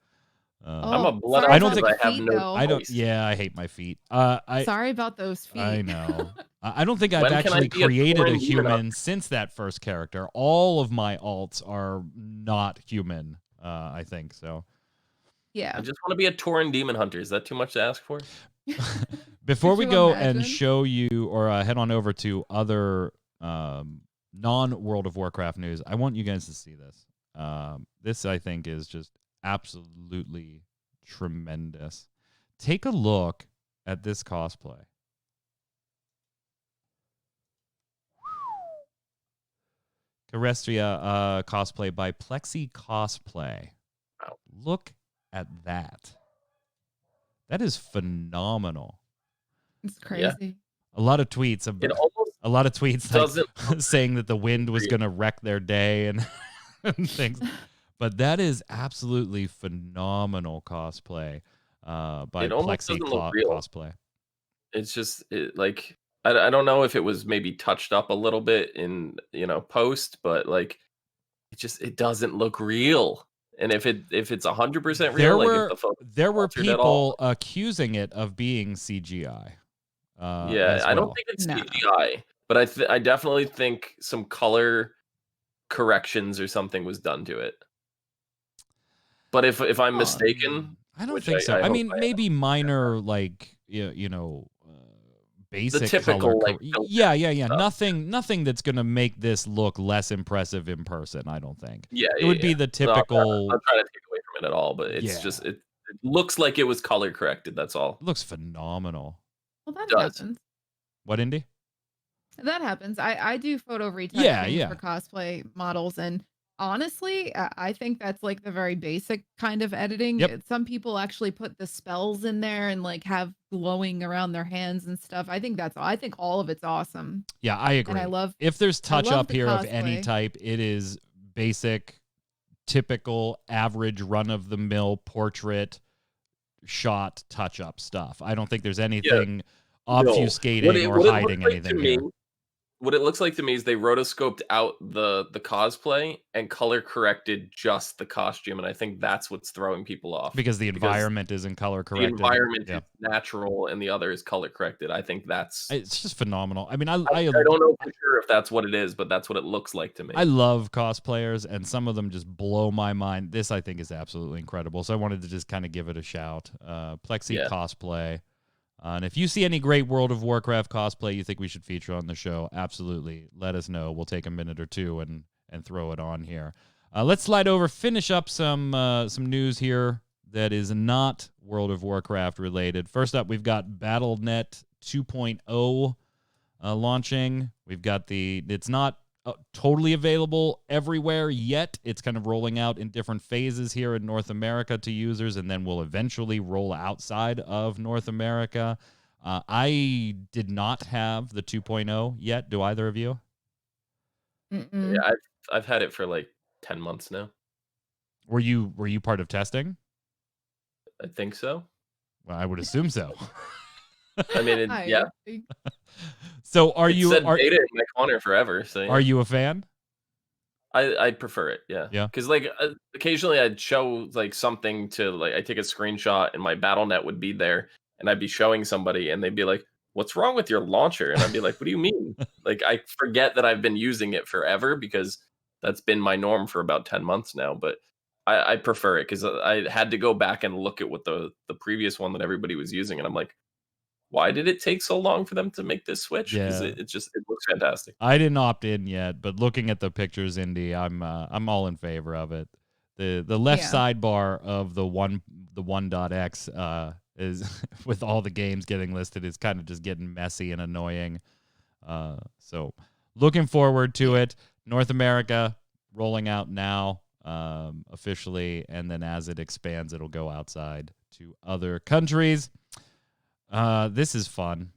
I'm a blood sorry I don't about think- the I have feet, no though. I don't. voice. Yeah, I hate my feet. Sorry about those feet. I know. I don't think I've When can I actually be a created a foreign demon human since that first character. All of my alts are not human. I think so. Yeah. I just want to be a Tauren demon hunter. Is that too much to ask for? Before Could we you go and imagine? show you or head on over to other non-World of Warcraft news, I want you guys to see this. This, I think, is just absolutely tremendous. Take a look at this cosplay. Carestria cosplay by Plexi Cosplay. Wow. Look at that. That is phenomenal. It's Yeah. crazy. A lot of tweets It almost a lot of tweets doesn't like saying that the wind was real. going to wreck their day and, and things. But that is absolutely phenomenal cosplay by It almost Plexi doesn't look real. Cosplay. It's just like I don't know if it was maybe touched up a little bit in post, but like it doesn't look real. And if it's 100% real, like if the photo there were altered at all, people accusing it of being CGI. yeah, as I don't well. think it's No. CGI, but I definitely think some color corrections or something was done to it. But if I'm mistaken, I don't which think so. I I hope mean, I am, maybe minor, like the basic typical color. like filter Yeah. stuff. Nothing that's gonna make this look less impressive in person. I don't think. Yeah, It would be the No, typical. I'm not trying to take away from it at all, but it's Yeah. just it looks like it was color corrected. That's all. It looks phenomenal. Well, that Does. happens. What, Indy? That happens. I do photo retouching Yeah. for cosplay models, and honestly, I think that's like the very basic kind of editing. Yep. Some people actually put the spells in there and like have glowing around their hands and stuff. I think all of it's awesome. Yeah, I agree. And I love if there's touch love up the here of any cosplay. type, it is basic, typical, average, run of the mill portrait shot touch up stuff. I don't think there's anything obfuscating or What it hiding looks like anything to here. me, what it looks like to me is they rotoscoped out the cosplay and color corrected just the costume, and I think that's what's throwing people off. Because the environment isn't color The corrected. environment Yeah. is natural and the other is color corrected. I think that's It's just phenomenal. I mean, I don't know for sure if that's what it is, but that's what it looks like to me. I love cosplayers, and some of them just blow my mind. This, I think, is absolutely incredible. So I wanted to just kind of give it a shout. Plexi Yeah. Cosplay. And if you see any great World of Warcraft cosplay you think we should feature on the show, absolutely let us know. We'll take a minute or two and throw it on here. Let's slide over, finish up some news here that is not World of Warcraft related. First up, we've got BattleNet 2.0 launching. We've got it's not totally available everywhere yet. It's kind of rolling out in different phases here in North America to users, and then will eventually roll outside of North America. I did not have the 2.0 yet. Do either of you? Mm-mm. Yeah, I've had it for like 10 months now. Were you part of testing? I think so. Well, I would assume so. I mean, yeah. think- So It said beta in my corner forever. So yeah. Are you a fan? I prefer it, yeah. Yeah. Because like occasionally I'd show like something to like I take a screenshot and my BattleNet would be there, and I'd be showing somebody and they'd be like, "What's wrong with your launcher?" And I'd be like, "What do you mean?" Like I forget that I've been using it forever because that's been my norm for about 10 months now. But I prefer it because I had to go back and look at what the previous one that everybody was using, and I'm like, why did it take so long for them to make this switch? Because Yeah. it looks fantastic. I didn't opt in yet, but looking at the pictures, Indy, I'm all in favor of it. The left Yeah. sidebar of the 1.x is with all the games getting listed is kind of just getting messy and annoying. So looking forward to it. North America rolling out now officially, and then as it expands, it'll go outside to other countries. This is fun.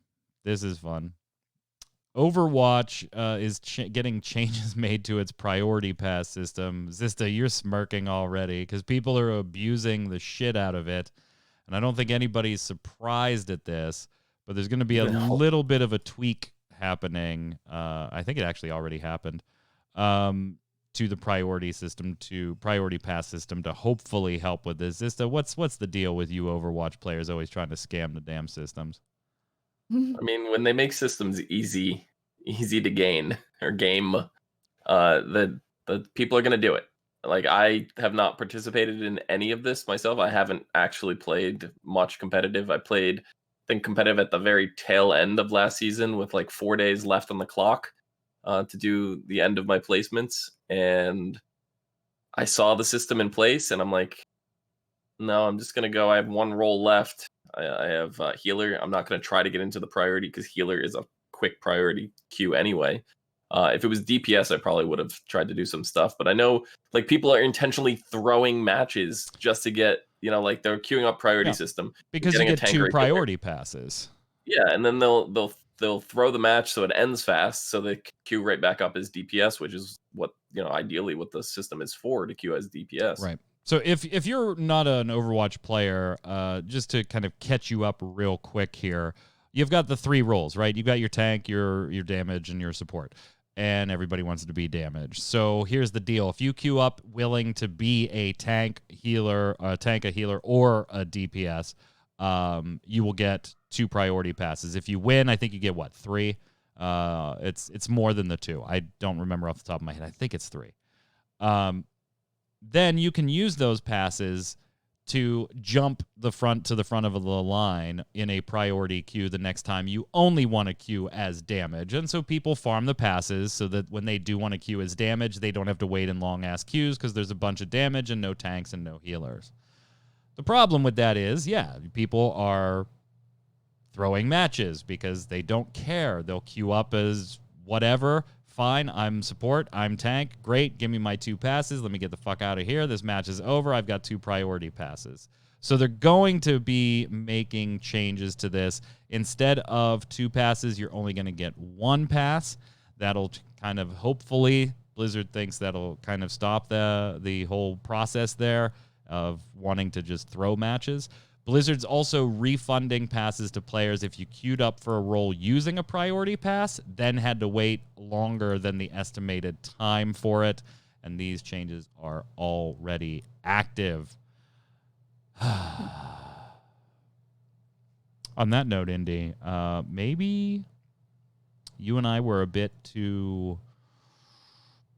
Overwatch is getting changes made to its priority pass system. Zista, you're smirking already because people are abusing the shit out of it. And I don't think anybody's surprised at this, but there's going to be a little bit of a tweak happening. I think it actually already happened to the priority pass system to hopefully help with this. Zista, what's the deal with you Overwatch players always trying to scam the damn systems? I mean, when they make systems easy to gain or game, the people are going to do it. Like, I have not participated in any of this myself. I haven't actually played much competitive. I played, I think, competitive at the very tail end of last season with like 4 days left on the clock to do the end of my placements. And I saw the system in place and I'm like, no, I'm just going to go. I have one role left. I have healer. I'm not going to try to get into the priority because healer is a quick priority queue anyway. If it was DPS, I probably would have tried to do some stuff. But I know like people are intentionally throwing matches just to get, like they're queuing up priority Yeah, system. because you getting a get tank 2 or a healer. priority passes. Yeah, and then they'll throw the match so it ends fast, so they queue right back up as DPS, which is what ideally what the system is for, to queue as DPS. Right. So if you're not an Overwatch player, just to kind of catch you up real quick here, you've got the 3 roles, right? You've got your tank, your damage, and your support. And everybody wants to be damaged. So here's the deal. If you queue up willing to be a tank, a healer, or a DPS, you will get 2 priority passes. If you win, I think you get, 3? It's more than the 2. I don't remember off the top of my head. I think it's 3. Then you can use those passes to jump to the front of the line in a priority queue the next time you only want to queue as damage. And so people farm the passes so that when they do want to queue as damage, they don't have to wait in long-ass queues because there's a bunch of damage and no tanks and no healers. The problem with that is, people are throwing matches because they don't care. They'll queue up as whatever. Fine, I'm support, I'm tank, great, give me my 2 passes, let me get the fuck out of here, this match is over, I've got 2 priority passes. So they're going to be making changes to this. Instead of 2 passes, you're only going to get 1 pass. That'll kind of, hopefully, Blizzard thinks that'll kind of stop the whole process there of wanting to just throw matches. Blizzard's also refunding passes to players if you queued up for a role using a priority pass, then had to wait longer than the estimated time for it. And these changes are already active. On that note, Indy, maybe you and I were a bit too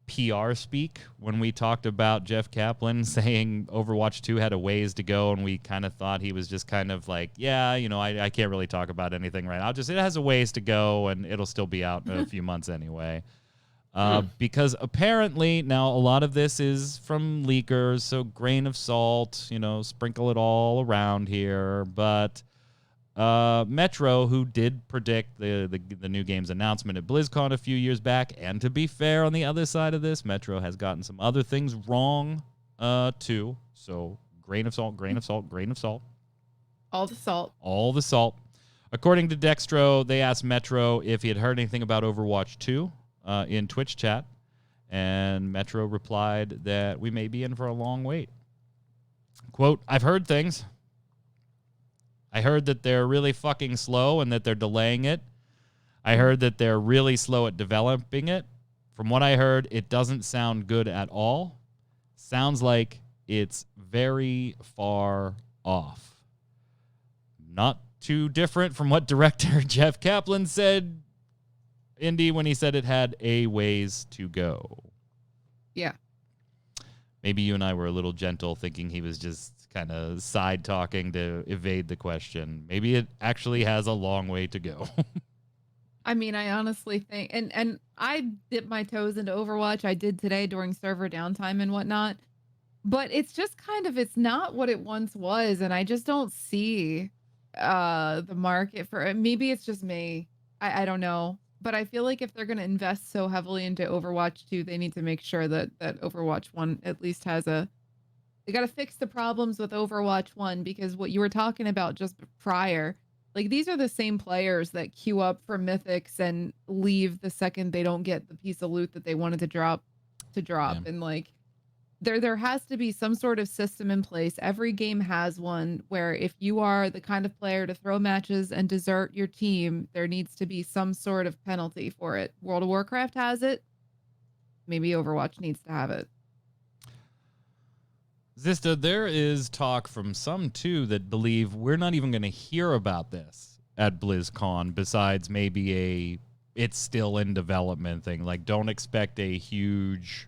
PR speak when we talked about Jeff Kaplan saying Overwatch 2 had a ways to go, and we kind of thought he was just kind of like, I can't really talk about anything right now. It has a ways to go, and it'll still be out in a few months anyway. Because apparently now a lot of this is from leakers, so grain of salt, sprinkle it all around here. But Metro, who did predict the new game's announcement at BlizzCon a few years back, and to be fair, on the other side of this, Metro has gotten some other things wrong too. So grain of salt, grain of salt, grain of salt. All the salt. All the salt. According to Dextro, they asked Metro if he had heard anything about Overwatch 2 in Twitch chat, and Metro replied that we may be in for a long wait. Quote, I've heard things. I heard that they're really fucking slow and that they're delaying it. I heard that they're really slow at developing it. From what I heard, it doesn't sound good at all. Sounds like it's very far off. Not too different from what director Jeff Kaplan said, Indy, when he said it had a ways to go. Yeah. Maybe you and I were a little gentle, thinking he was just kind of side talking to evade the question. Maybe it actually has a long way to go. I mean, I honestly think, and I dipped my toes into Overwatch. I did today during server downtime and whatnot. But it's just it's not what it once was, and I just don't see the market for it. Maybe it's just me. I don't know. But I feel like if they're going to invest so heavily into Overwatch 2, they need to make sure that Overwatch 1 at least has they got to fix the problems with Overwatch 1, because what you were talking about just prior, like these are the same players that queue up for mythics and leave the second they don't get the piece of loot that they wanted to drop. Yeah. And like there has to be some sort of system in place. Every game has one where if you are the kind of player to throw matches and desert your team, there needs to be some sort of penalty for it. World of Warcraft has it. Maybe Overwatch needs to have it. Zista, there is talk from some, too, that believe we're not even going to hear about this at BlizzCon, besides maybe it's still in development thing. Like, don't expect a huge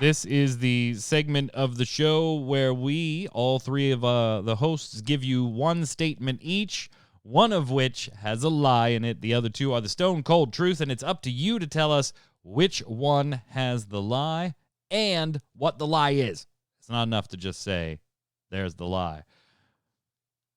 This is the segment of the show where we, all three of the hosts, give you one statement each, one of which has a lie in it. The other two are the stone cold truth, and it's up to you to tell us which one has the lie and what the lie is. It's not enough to just say, there's the lie.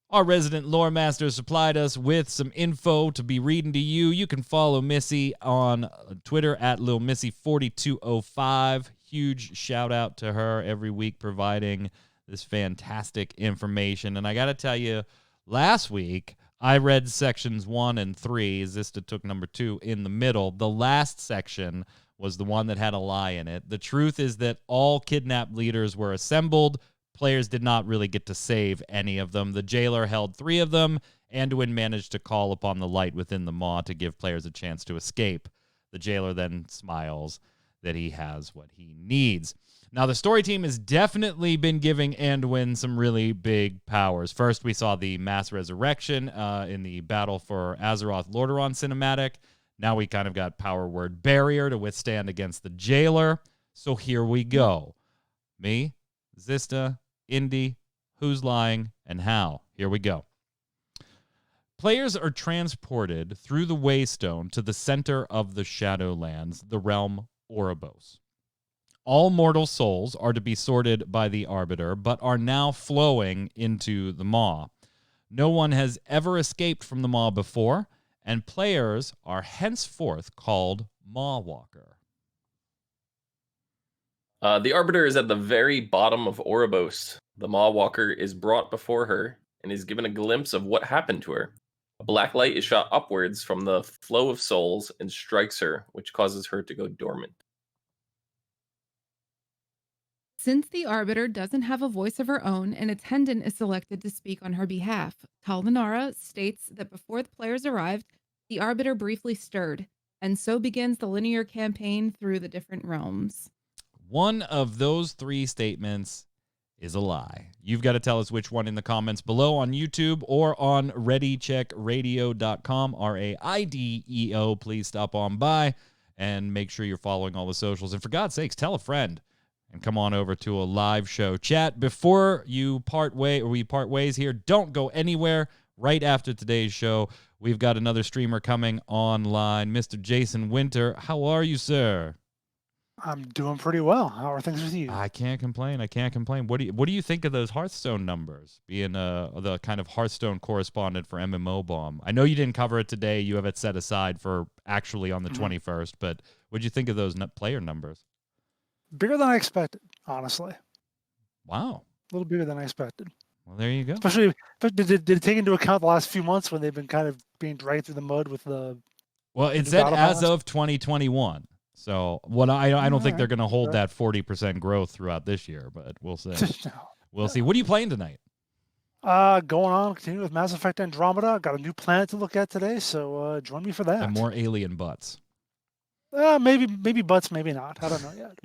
Our resident lore master supplied us with some info to be reading to you. You can follow Missy on Twitter at LilMissy4205. Huge shout out to her every week providing this fantastic information. And I got to tell you, last week I read sections 1 and 3. Zista took number 2 in the middle. The last section was the one that had a lie in it. The truth is that all kidnapped leaders were assembled. Players did not really get to save any of them. The jailer held 3 of them. Anduin managed to call upon the light within the maw to give players a chance to escape. The jailer then smiles that he has what he needs. Now, the story team has definitely been giving Anduin some really big powers. First, we saw the mass resurrection in the Battle for Azeroth Lordaeron cinematic. Now we kind of got power word barrier to withstand against the jailer. So here we go. Me, Zista, Indy, who's lying, and how. Here we go. Players are transported through the Waystone to the center of the Shadowlands, the realm Oribos. All mortal souls are to be sorted by the Arbiter, but are now flowing into the Maw. No one has ever escaped from the Maw before, and players are henceforth called Maw Walker. The Arbiter is at the very bottom of Oribos. The Maw Walker is brought before her and is given a glimpse of what happened to her. A black light is shot upwards from the flow of souls and strikes her, which causes her to go dormant. Since the Arbiter doesn't have a voice of her own, an attendant is selected to speak on her behalf. Kaldanara states that before the players arrived, the Arbiter briefly stirred, and so begins the linear campaign through the different realms. One of those 3 statements is a lie. You've got to tell us which one in the comments below on YouTube or on ReadyCheckRadio.com, RAIDEO. Please stop on by and make sure you're following all the socials. And for God's sakes, tell a friend and come on over to a live show. Chat, before you part ways here, don't go anywhere. Right after today's show, we've got another streamer coming online, Mr. Jason Winter. How are you, sir? I'm doing pretty well. How are things with you? I can't complain. What do you think of those Hearthstone numbers? Being the kind of Hearthstone correspondent for MMO Bomb. I know you didn't cover it today. You have it set aside for actually on the 21st. But what'd you think of those player numbers? Bigger than I expected, honestly. Wow. A little bigger than I expected. Well, there you go. Especially, did it take into account the last few months when they've been kind of being dragged through the mud with the? Well, it said as of 2021. So I don't think they're going to hold that 40% growth throughout this year, but we'll see. We'll see. What are you playing tonight? Going on, continue with Mass Effect Andromeda. Got a new planet to look at today, so join me for that. And more alien butts. Maybe butts, maybe not. I don't know yet.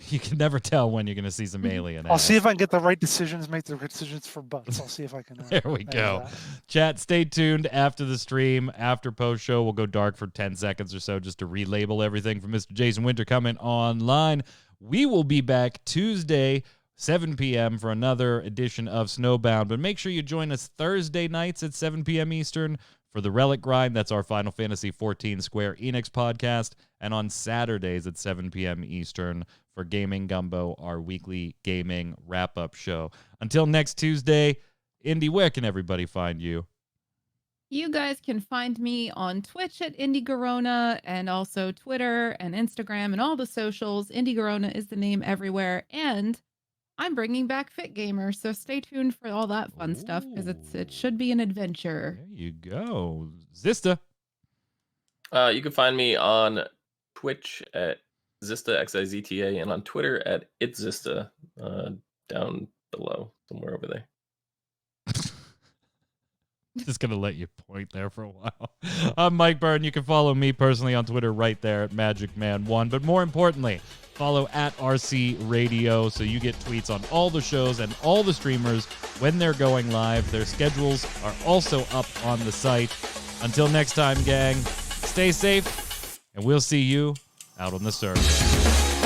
You can never tell when you're going to see some alien. I'll see if I can get the right decisions, make the right decisions for butts. I'll see if I can. There we go. Chat, stay tuned after the stream. After post show, we'll go dark for 10 seconds or so just to relabel everything from Mr. Jason Winter coming online. We will be back Tuesday, 7 p.m. for another edition of Snowbound. But make sure you join us Thursday nights at 7 p.m. Eastern for the Relic Grind. That's our Final Fantasy XIV Square Enix podcast. And on Saturdays at 7 p.m. Eastern for Gaming Gumbo, our weekly gaming wrap-up show. Until next Tuesday, Indy, where can everybody find you? You guys can find me on Twitch at Indy Garona and also Twitter and Instagram and all the socials. Indy Garona is the name everywhere. And I'm bringing back Fit Gamer, so stay tuned for all that fun stuff because it should be an adventure. There you go. Zista. You can find me on Twitch at Zista, XIZTA, and on Twitter at itzista, down below, somewhere over there. Just going to let you point there for a while. I'm Mike Byrne. You can follow me personally on Twitter right there at MagicMan1. But more importantly, follow at RC Radio so you get tweets on all the shows and all the streamers when they're going live. Their schedules are also up on the site. Until next time, gang, stay safe, and we'll see you out on the server.